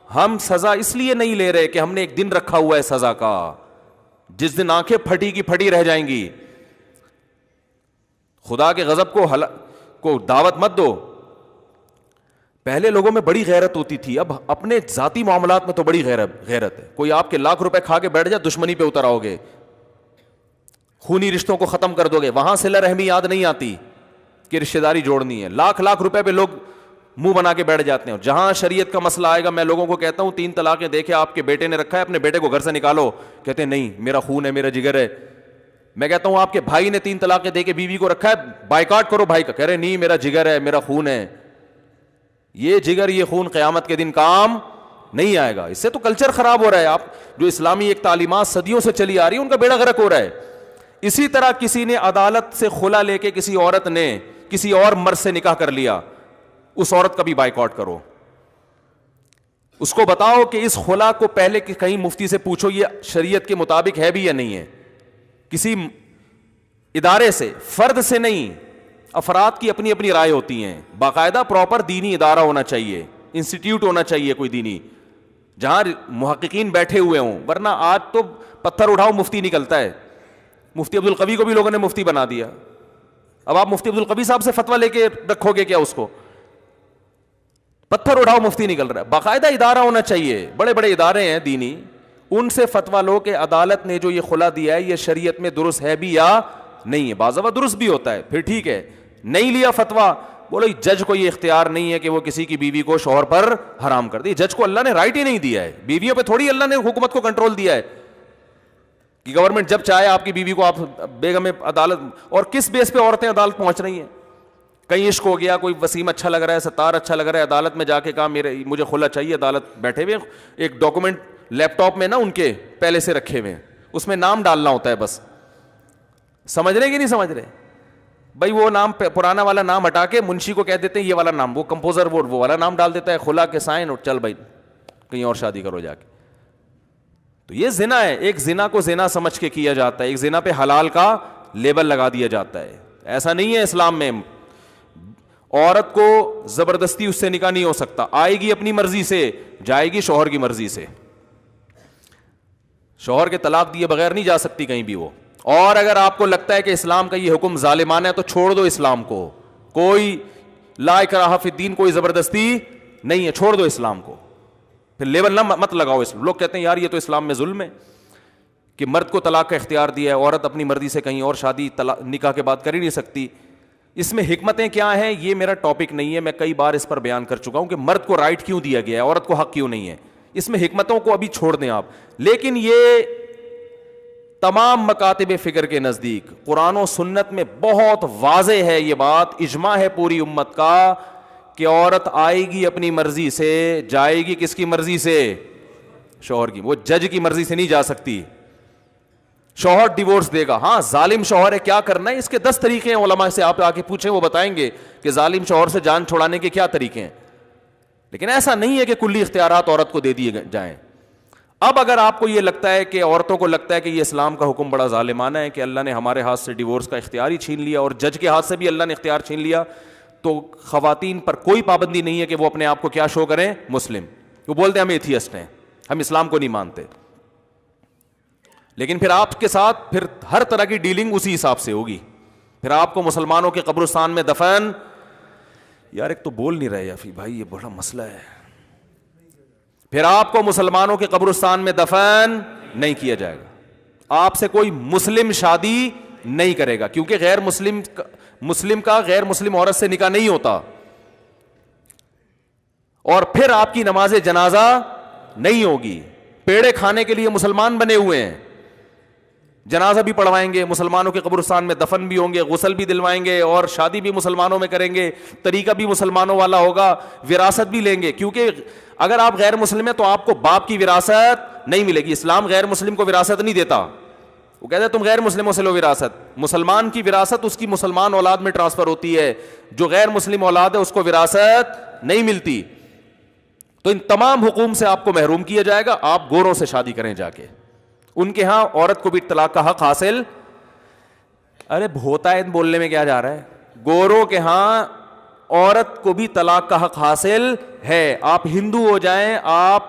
ہم سزا اس لیے نہیں لے رہے کہ ہم نے ایک دن رکھا ہوا ہے سزا کا, جس دن آنکھیں پھٹی کی پھٹی رہ جائیں گی. خدا کے غضب کو دعوت مت دو. پہلے لوگوں میں بڑی غیرت ہوتی تھی, اب اپنے ذاتی معاملات میں تو بڑی غیرت ہے. کوئی آپ کے 1,00,000 روپے کھا کے بیٹھ جائے دشمنی پہ اتر آؤ گے. خونی رشتوں کو ختم کر دو گے, وہاں صلہ رحمی یاد نہیں آتی کہ رشتہ داری جوڑنی ہے. لاکھ لاکھ روپے پہ لوگ منہ بنا کے بیٹھ جاتے ہیں. جہاں شریعت کا مسئلہ آئے گا, میں لوگوں کو کہتا ہوں 3 طلاقیں دیکھے آپ کے بیٹے نے رکھا ہے, اپنے بیٹے کو گھر سے نکالو. کہتے ہیں نہیں میرا خون ہے, میرا جگر ہے. میں کہتا ہوں آپ کے بھائی نے 3 طلاقیں دے کے بیوی کو رکھا ہے, بائیکاٹ کرو بھائی کا. کہہ رہے نہیں میرا جگر ہے, میرا خون ہے. یہ جگر یہ خون قیامت کے دن کام نہیں آئے گا. اس سے تو کلچر خراب ہو رہا ہے. آپ جو اسلامی ایک تعلیمات صدیوں سے چلی آ رہی ہے ان کا بیڑا غرق ہو رہا ہے. اسی طرح کسی نے عدالت سے خلا لے کے کسی عورت نے کسی اور مرد سے نکاح کر لیا, اس عورت کا بھی بائیکاٹ کرو. اس کو بتاؤ کہ اس خلا کو پہلے کہیں مفتی سے پوچھو یہ شریعت کے مطابق ہے بھی یا نہیں ہے. کسی ادارے سے, فرد سے نہیں. افراد کی اپنی اپنی رائے ہوتی ہیں. باقاعدہ پراپر دینی ادارہ ہونا چاہیے, انسٹیٹیوٹ ہونا چاہیے کوئی دینی, جہاں محققین بیٹھے ہوئے ہوں. ورنہ آج تو پتھر اٹھاؤ مفتی نکلتا ہے. مفتی عبدالقوی کو بھی لوگوں نے مفتی بنا دیا. اب آپ مفتی عبدالقوی صاحب سے فتویٰ لے کے رکھو گے کیا اس کو؟ پتھر اٹھاؤ مفتی نکل رہا ہے. باقاعدہ ادارہ ہونا چاہیے. بڑے بڑے ادارے ہیں دینی, ان سے فتویٰ لو کہ عدالت نے جو یہ خلا دیا ہے یہ شریعت میں درست ہے بھی یا نہیں ہے. بعض دفعہ درست بھی ہوتا ہے, پھر ٹھیک ہے. نہیں لیا فتویٰ, بولو جج کو یہ اختیار نہیں ہے کہ وہ کسی کی بیوی کو شوہر پر حرام کر دے. جج کو اللہ نے رائٹ ہی نہیں دیا ہے. بیویوں پہ تھوڑی اللہ نے حکومت کو کنٹرول دیا ہے کہ گورنمنٹ جب چاہے آپ کی بیوی کو آپ بیگم عدالت. اور کس بیس پہ عورتیں عدالت پہنچ رہی ہیں؟ کہیں عشق ہو گیا, کوئی وسیم اچھا لگ رہا ہے, ستار اچھا لگ رہا ہے, عدالت میں جا کے کہا مجھے خلا چاہیے. عدالت بیٹھے ہوئے ایک ڈاکومنٹ لیپ ٹاپ میں نا ان کے پہلے سے رکھے ہوئے, اس میں نام ڈالنا ہوتا ہے بس. سمجھ رہے کہ نہیں سمجھ رہے بھائی؟ وہ نام پرانا والا نام ہٹا کے منشی کو کہہ دیتے ہیں یہ والا نام, وہ کمپوزر وہ والا نام ڈال دیتا ہے, خلا کے سائن, اور چل بھائی کہیں اور شادی کرو جا کے. تو یہ زنا ہے. ایک زنا کو زنا سمجھ کے کیا جاتا ہے, ایک زنا پہ حلال کا لیبل لگا دیا جاتا ہے. ایسا نہیں ہے اسلام میں. عورت کو زبردستی اس سے نکاح نہیں ہو سکتا. آئے گی اپنی مرضی سے, جائے گی شوہر کی مرضی سے. شوہر کے طلاق دیے بغیر نہیں جا سکتی کہیں بھی وہ. اور اگر آپ کو لگتا ہے کہ اسلام کا یہ حکم ظالمانہ ہے تو چھوڑ دو اسلام کو. کوئی لا اکراہ فی الدین, کوئی زبردستی نہیں ہے, چھوڑ دو اسلام کو. پھر لیبل نہ مت لگاؤ. اس لوگ کہتے ہیں یار یہ تو اسلام میں ظلم ہے کہ مرد کو طلاق کا اختیار دیا ہے, عورت اپنی مرضی سے کہیں اور شادی نکاح کے بعد کر ہی نہیں سکتی. اس میں حکمتیں کیا ہیں یہ میرا ٹاپک نہیں ہے. میں کئی بار اس پر بیان کر چکا ہوں کہ مرد کو رائٹ کیوں دیا گیا ہے, عورت کو حق کیوں نہیں ہے. اس میں حکمتوں کو ابھی چھوڑ دیں آپ. لیکن یہ تمام مکاتب فکر کے نزدیک قرآن و سنت میں بہت واضح ہے یہ بات, اجماع ہے پوری امت کا کہ عورت آئے گی اپنی مرضی سے, جائے گی کس کی مرضی سے؟ شوہر کی. وہ جج کی مرضی سے نہیں جا سکتی. شوہر ڈیورس دے گا. ہاں ظالم شوہر ہے, کیا کرنا ہے اس کے 10 طریقے ہیں. علماء سے آپ آ کے پوچھیں, وہ بتائیں گے کہ ظالم شوہر سے جان چھڑانے کے کیا طریقے ہیں. لیکن ایسا نہیں ہے کہ کلی اختیارات عورت کو دے دیے جائیں. اب اگر آپ کو یہ لگتا ہے کہ عورتوں کو لگتا ہے کہ یہ اسلام کا حکم بڑا ظالمانہ ہے کہ اللہ نے ہمارے ہاتھ سے ڈیورس کا اختیار ہی چھین لیا اور جج کے ہاتھ سے بھی اللہ نے اختیار چھین لیا, تو خواتین پر کوئی پابندی نہیں ہے کہ وہ اپنے آپ کو کیا شو کریں؟ مسلم. وہ بولتے ہیں ہم ایتھیسٹ ہیں, ہم اسلام کو نہیں مانتے. لیکن پھر آپ کے ساتھ پھر ہر طرح کی ڈیلنگ اسی حساب سے ہوگی. پھر آپ کو مسلمانوں کے قبرستان میں دفن, یار ایک تو بول نہیں رہے یافی بھائی, یہ بڑا مسئلہ ہے. پھر آپ کو مسلمانوں کے قبرستان میں دفن نہیں کیا جائے گا. آپ سے کوئی مسلم شادی نہیں کرے گا, کیونکہ غیر مسلم کا غیر مسلم عورت سے نکاح نہیں ہوتا. اور پھر آپ کی نماز جنازہ نہیں ہوگی. پیڑے کھانے کے لیے مسلمان بنے ہوئے ہیں, جنازہ بھی پڑھوائیں گے, مسلمانوں کے قبرستان میں دفن بھی ہوں گے, غسل بھی دلوائیں گے, اور شادی بھی مسلمانوں میں کریں گے, طریقہ بھی مسلمانوں والا ہوگا, وراثت بھی لیں گے. کیونکہ اگر آپ غیر مسلم ہیں تو آپ کو باپ کی وراثت نہیں ملے گی. اسلام غیر مسلم کو وراثت نہیں دیتا. وہ کہتا ہے تم غیر مسلموں سے لو وراثت. مسلمان کی وراثت اس کی مسلمان اولاد میں ٹرانسفر ہوتی ہے, جو غیر مسلم اولاد ہے اس کو وراثت نہیں ملتی. تو ان تمام حقوق سے آپ کو محروم کیا جائے گا. آپ گوروں سے شادی کریں جا کے, ان کے ہاں عورت کو بھی طلاق کا حق حاصل. ارے ہوتا ہے بولنے میں کیا جا رہا ہے, گوروں کے ہاں عورت کو بھی طلاق کا حق حاصل ہے. آپ ہندو ہو جائیں, آپ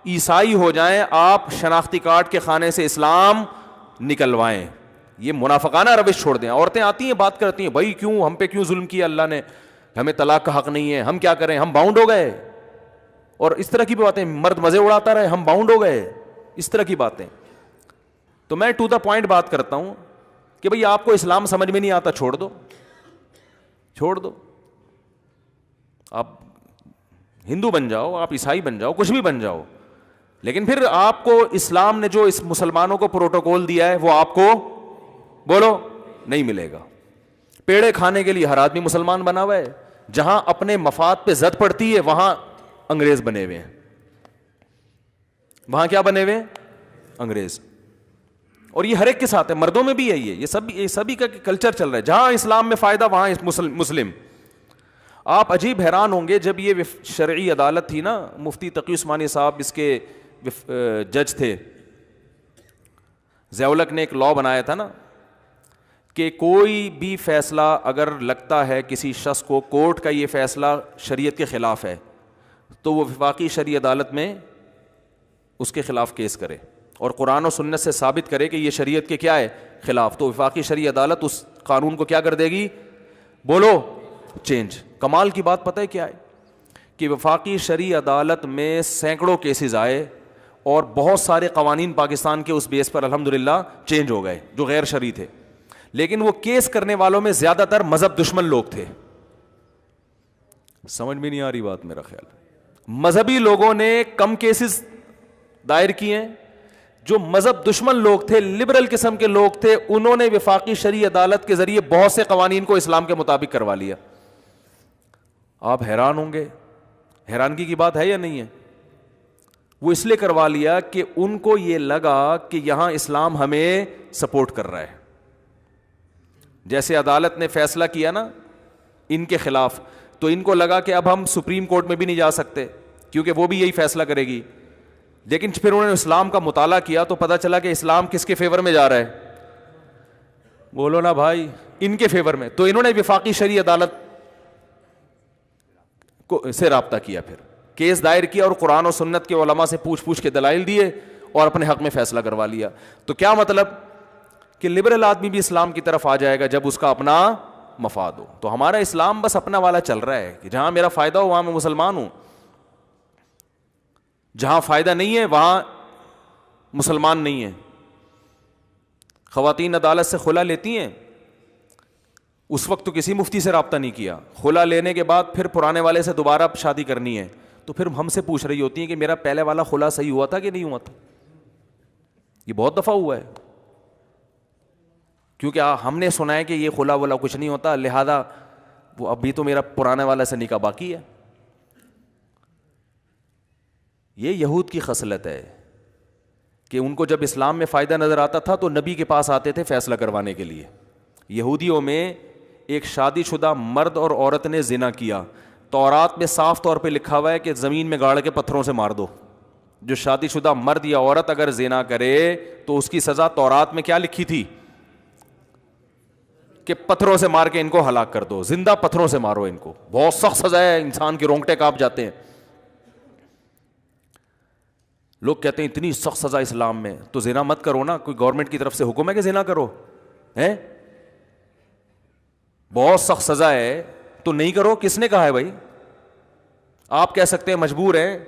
عیسائی ہو جائیں, آپ شناختی کارڈ کے خانے سے اسلام نکلوائیں. یہ منافقانہ روش چھوڑ دیں. عورتیں آتی ہیں بات کرتی ہیں, بھائی کیوں ہم پہ کیوں ظلم کیا اللہ نے, ہمیں طلاق کا حق نہیں ہے, ہم کیا کریں, ہم باؤنڈ ہو گئے. اور اس طرح کی باتیں, مرد مزے اڑاتا رہے, ہم باؤنڈ ہو گئے, اس طرح کی باتیں. تو میں ٹو دا پوائنٹ بات کرتا ہوں کہ بھئی آپ کو اسلام سمجھ میں نہیں آتا، چھوڑ دو، چھوڑ دو، آپ ہندو بن جاؤ، آپ عیسائی بن جاؤ، کچھ بھی بن جاؤ، لیکن پھر آپ کو اسلام نے جو اس مسلمانوں کو پروٹوکول دیا ہے وہ آپ کو بولو نہیں ملے گا. پیڑے کھانے کے لیے ہر آدمی مسلمان بنا ہوا ہے، جہاں اپنے مفاد پہ زد پڑتی ہے وہاں انگریز بنے ہوئے ہیں. وہاں کیا بنے ہوئے ہیں؟ انگریز. اور یہ ہر ایک کے ساتھ ہے، مردوں میں بھی ہے، یہ سبھی کا کلچر چل رہا ہے. جہاں اسلام میں فائدہ وہاں مسلم. آپ عجیب حیران ہوں گے، جب یہ شرعی عدالت تھی نا، مفتی تقی عثمانی صاحب اس کے جج تھے، ضیاء الحق نے ایک لا بنایا تھا نا کہ کوئی بھی فیصلہ اگر لگتا ہے کسی شخص کو کورٹ کا یہ فیصلہ شریعت کے خلاف ہے تو وہ وفاقی شرعی عدالت میں اس کے خلاف کیس کرے اور قرآن و سنت سے ثابت کرے کہ یہ شریعت کے کیا ہے خلاف، تو وفاقی شرعی عدالت اس قانون کو کیا کر دے گی؟ بولو چینج. کمال کی بات پتہ ہے کیا ہے کہ وفاقی شرعی عدالت میں سینکڑوں کیسز آئے اور بہت سارے قوانین پاکستان کے اس بیس پر الحمدللہ چینج ہو گئے جو غیر شرعی تھے، لیکن وہ کیس کرنے والوں میں زیادہ تر مذہب دشمن لوگ تھے. سمجھ میں نہیں آ رہی بات میرا خیال. مذہبی لوگوں نے کم کیسز دائر کیے ہیں، جو مذہب دشمن لوگ تھے، لبرل قسم کے لوگ تھے، انہوں نے وفاقی شرعی عدالت کے ذریعے بہت سے قوانین کو اسلام کے مطابق کروا لیا. آپ حیران ہوں گے، حیرانگی کی بات ہے یا نہیں ہے؟ وہ اس لیے کروا لیا کہ ان کو یہ لگا کہ یہاں اسلام ہمیں سپورٹ کر رہا ہے. جیسے عدالت نے فیصلہ کیا نا ان کے خلاف، تو ان کو لگا کہ اب ہم سپریم کورٹ میں بھی نہیں جا سکتے کیونکہ وہ بھی یہی فیصلہ کرے گی. لیکن پھر انہوں نے اسلام کا مطالعہ کیا تو پتہ چلا کہ اسلام کس کے فیور میں جا رہا ہے؟ بولو نا بھائی، ان کے فیور میں. تو انہوں نے وفاقی شرعی عدالت سے رابطہ کیا، پھر کیس دائر کیا اور قرآن و سنت کے علماء سے پوچھ کے دلائل دیے اور اپنے حق میں فیصلہ کروا لیا. تو کیا مطلب کہ لبرل آدمی بھی اسلام کی طرف آ جائے گا جب اس کا اپنا مفاد ہو. تو ہمارا اسلام بس اپنا والا چل رہا ہے کہ جہاں میرا فائدہ ہو وہاں میں مسلمان ہوں، جہاں فائدہ نہیں ہے وہاں مسلمان نہیں ہے. خواتین عدالت سے خلا لیتی ہیں، اس وقت تو کسی مفتی سے رابطہ نہیں کیا، خلا لینے کے بعد پھر پرانے والے سے دوبارہ شادی کرنی ہے تو پھر ہم سے پوچھ رہی ہوتی ہیں کہ میرا پہلے والا خلا صحیح ہوا تھا کہ نہیں ہوا تھا. یہ بہت دفعہ ہوا ہے، کیونکہ ہم نے سنا ہے کہ یہ خلا ولا کچھ نہیں ہوتا، لہذا وہ ابھی تو میرا پرانے والا سے نکاح باقی ہے. یہ یہود کی خصلت ہے کہ ان کو جب اسلام میں فائدہ نظر آتا تھا تو نبی کے پاس آتے تھے فیصلہ کروانے کے لیے. یہودیوں میں ایک شادی شدہ مرد اور عورت نے زنا کیا، تورات میں صاف طور پہ لکھا ہوا ہے کہ زمین میں گاڑ کے پتھروں سے مار دو. جو شادی شدہ مرد یا عورت اگر زنا کرے تو اس کی سزا تورات میں کیا لکھی تھی کہ پتھروں سے مار کے ان کو ہلاک کر دو، زندہ پتھروں سے مارو ان کو. بہت سخت سزا ہے، انسان کے رونگٹے کانپ جاتے ہیں. لوگ کہتے ہیں اتنی سخت سزا اسلام میں، تو زنا مت کرو نا. کوئی گورنمنٹ کی طرف سے حکم ہے کہ زنا کرو؟ ہے بہت سخت سزا ہے تو نہیں کرو. کس نے کہا ہے بھائی؟ آپ کہہ سکتے ہیں مجبور ہیں،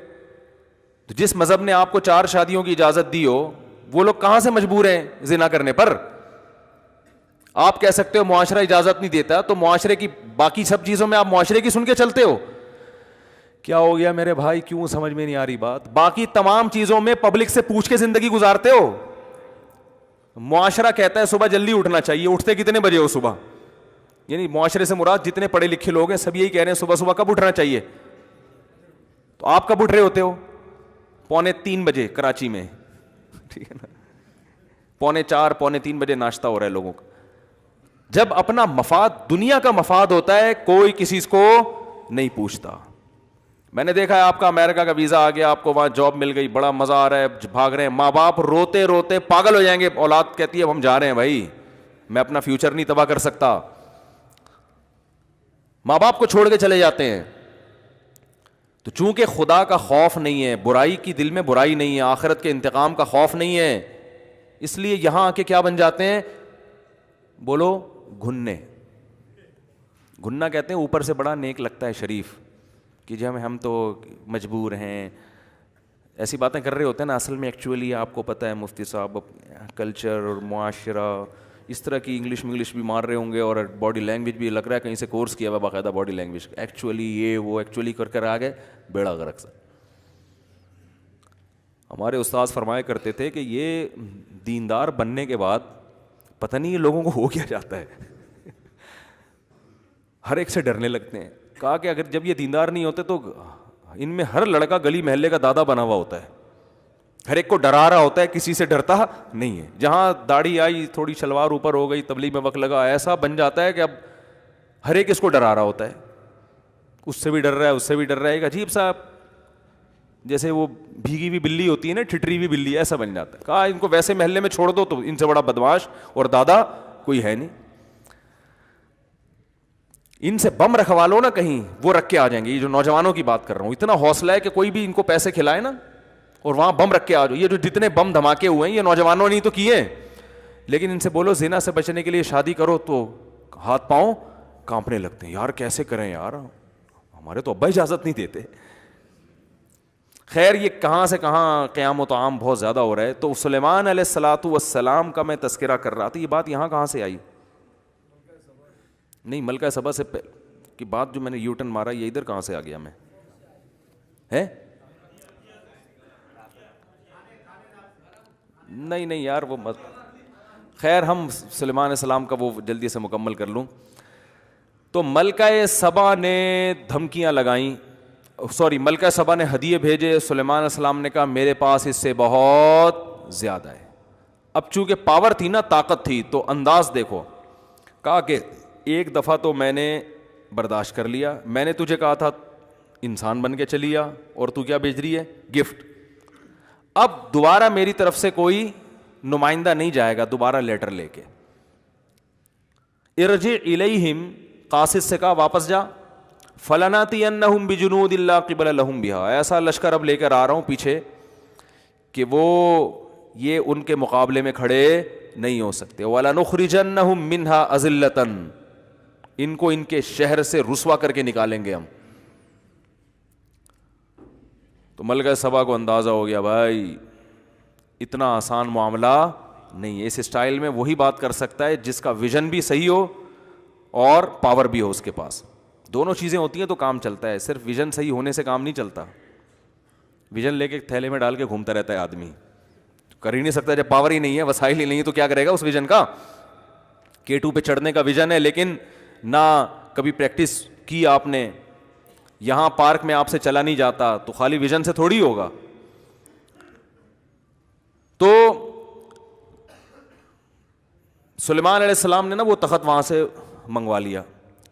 تو جس مذہب نے آپ کو 4 شادیوں کی اجازت دی ہو وہ لوگ کہاں سے مجبور ہیں زنا کرنے پر؟ آپ کہہ سکتے ہو معاشرہ اجازت نہیں دیتا، تو معاشرے کی باقی سب چیزوں میں آپ معاشرے کی سن کے چلتے ہو. کیا ہو گیا میرے بھائی، کیوں سمجھ میں نہیں آ رہی بات؟ باقی تمام چیزوں میں پبلک سے پوچھ کے زندگی گزارتے ہو. معاشرہ کہتا ہے صبح جلدی اٹھنا چاہیے، اٹھتے کتنے بجے ہو صبح؟ یعنی معاشرے سے مراد جتنے پڑھے لکھے لوگ ہیں سب یہی کہہ رہے ہیں صبح صبح کب اٹھنا چاہیے. تو آپ کب اٹھ رہے ہوتے ہو؟ 2:45 بجے کراچی میں، ٹھیک ہے نا، 2:45 2:45 بجے ناشتہ ہو رہا ہے لوگوں کا. جب اپنا مفاد، دنیا کا مفاد ہوتا ہے، کوئی کسی کو نہیں پوچھتا. میں نے دیکھا ہے آپ کا امریکہ کا ویزا آ گیا، آپ کو وہاں جاب مل گئی، بڑا مزہ آ رہا ہے، بھاگ رہے ہیں، ماں باپ روتے روتے پاگل ہو جائیں گے. اولاد کہتی ہے اب ہم جا رہے ہیں بھائی، میں اپنا فیوچر نہیں تباہ کر سکتا. ماں باپ کو چھوڑ کے چلے جاتے ہیں. تو چونکہ خدا کا خوف نہیں ہے، برائی کی دل میں برائی نہیں ہے، آخرت کے انتقام کا خوف نہیں ہے، اس لیے یہاں آ کے کیا بن جاتے ہیں؟ بولو گھننے. گھننا کہتے ہیں اوپر سے بڑا نیک لگتا ہے، شریف، کہ جب ہم تو مجبور ہیں، ایسی باتیں کر رہے ہوتے ہیں نا. اصل میں ایکچولی آپ کو پتہ ہے مفتی صاحب، کلچر اور معاشرہ اس طرح کی انگلش بھی مار رہے ہوں گے اور باڈی لینگویج بھی لگ رہا ہے کہیں سے کورس کیا ہوا باقاعدہ باڈی لینگویج, ایکچولی یہ وہ ایکچولی کر کر آ گئے, بیڑا غرق سا. ہمارے استاذ فرمایا کرتے تھے کہ یہ دیندار بننے کے بعد پتہ نہیں یہ لوگوں کو ہو کیا جاتا ہے, ہر ایک سے ڈرنے لگتے ہیں. کہا کہ اگر جب یہ دیندار نہیں ہوتے تو ان میں ہر لڑکا گلی محلے کا دادا بنا ہوا ہوتا ہے, ہر ایک کو ڈرا رہا ہوتا ہے, کسی سے ڈرتا نہیں ہے. جہاں داڑھی آئی, تھوڑی شلوار اوپر ہو گئی, تبلیغ میں وقت لگا, ایسا بن جاتا ہے کہ اب ہر ایک اس کو ڈرا رہا ہوتا ہے, اس سے بھی ڈر رہا ہے, اس سے بھی ڈر رہا ہے. ایک عجیب سا جیسے وہ بھیگی ہوئی بلی ہوتی ہے نا, ٹھٹری ہوئی بلی, ایسا بن جاتا ہے. کہا ان کو ویسے محلے میں چھوڑ دو تو ان سے بڑا بدماش اور دادا کوئی ہے نہیں. ان سے بم رکھوا لو نا کہیں, وہ رکھ کے آ جائیں گے. یہ جو نوجوانوں کی بات کر رہا ہوں, اتنا حوصلہ ہے کہ کوئی بھی ان کو پیسے کھلائے نا اور وہاں بم رکھ کے آ جاؤ. یہ جو جتنے بم دھماکے ہوئے ہیں یہ نوجوانوں نے تو کیے, لیکن ان سے بولو زنا سے بچنے کے لیے شادی کرو تو ہاتھ پاؤں کانپنے لگتے ہیں. یار کیسے کریں یار, ہمارے تو ابا اجازت نہیں دیتے. خیر یہ کہاں سے کہاں قیام و طعام بہت زیادہ ہو رہا ہے. تو سلیمان علیہ الصلاۃ والسلام کا میں تذکرہ کر رہا تھا. یہ بات یہاں کہاں سے آئی؟ نہیں, ملکہ سبا سے کی بات جو میں نے یو ٹرن مارا, یہ ادھر کہاں سے آ گیا میں ہے؟ نہیں یار وہ مت. خیر ہم سلیمان علیہ السلام کا وہ جلدی سے مکمل کر لوں. تو ملکہ سبا نے دھمکیاں لگائیں, ملکہ سبا نے ہدیے بھیجے. سلیمان علیہ السلام نے کہا میرے پاس اس سے بہت زیادہ ہے. اب چونکہ پاور تھی نا, طاقت تھی, تو انداز دیکھو. کہا کہ ایک دفعہ تو میں نے برداشت کر لیا, میں نے تجھے کہا تھا انسان بن کے چلی آ, اور تو کیا بھیج رہی ہے؟ گفٹ. اب دوبارہ میری طرف سے کوئی نمائندہ نہیں جائے گا دوبارہ لیٹر لے کے. ارجع الیہم, قاصد سے کہا واپس جا. فلناتینہم بجنود لا قبل لہم بہا, ایسا لشکر اب لے کر آ رہا ہوں پیچھے کہ وہ یہ ان کے مقابلے میں کھڑے نہیں ہو سکتے. وَلَنُخْرِجَنَّهُم مِّنْهَا أَذِلَّةً, ان کو ان کے شہر سے رسوا کر کے نکالیں گے ہم. تو ملکہ سبا کو اندازہ ہو گیا بھائی اتنا آسان معاملہ نہیں ہے. اس اسٹائل میں وہی بات کر سکتا ہے جس کا ویژن بھی صحیح ہو اور پاور بھی ہو اس کے پاس. دونوں چیزیں ہوتی ہیں تو کام چلتا ہے. صرف ویژن صحیح ہونے سے کام نہیں چلتا. ویژن لے کے تھیلے میں ڈال کے گھومتا رہتا ہے آدمی, کر ہی نہیں سکتا. جب پاور ہی نہیں ہے, وسائل ہی نہیں ہے, تو کیا کرے گا اس ویژن کا؟ K2 پہ چڑھنے کا ویژن ہے, لیکن نہ کبھی پریکٹس کی آپ نے, یہاں پارک میں آپ سے چلا نہیں جاتا, تو خالی ویژن سے تھوڑی ہوگا. تو سلیمان علیہ السلام نے نا وہ تخت وہاں سے منگوا لیا.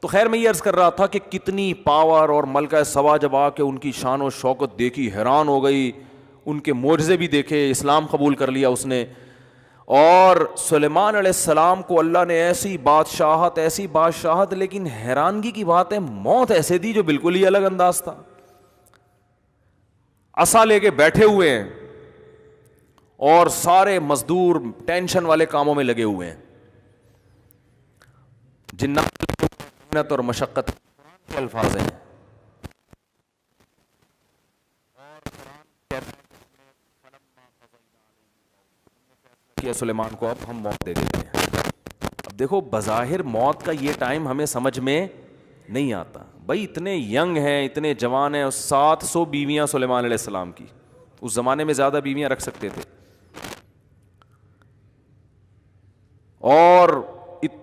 تو خیر میں یہ عرض کر رہا تھا کہ کتنی پاور, اور ملکہ سبا جب آ کے ان کی شان و شوکت دیکھی حیران ہو گئی, ان کے معجزے بھی دیکھے, اسلام قبول کر لیا اس نے. اور سلیمان علیہ السلام کو اللہ نے ایسی بادشاہت, لیکن حیرانگی کی بات ہے موت ایسے دی جو بالکل ہی الگ انداز تھا. عصا لے کے بیٹھے ہوئے ہیں اور سارے مزدور ٹینشن والے کاموں میں لگے ہوئے ہیں. جنات اور مشقت کے الفاظ ہیں. سلیمان کو اب ہم موت دے دیتے ہیں. اب دیکھو بظاہر موت کا یہ ٹائم ہمیں سمجھ میں نہیں آتا. بھائی اتنے ینگ ہیں, اتنے جوان ہیں, 700 بیویاں سلیمان علیہ السلام کی. اس زمانے میں زیادہ بیویاں رکھ سکتے تھے. اور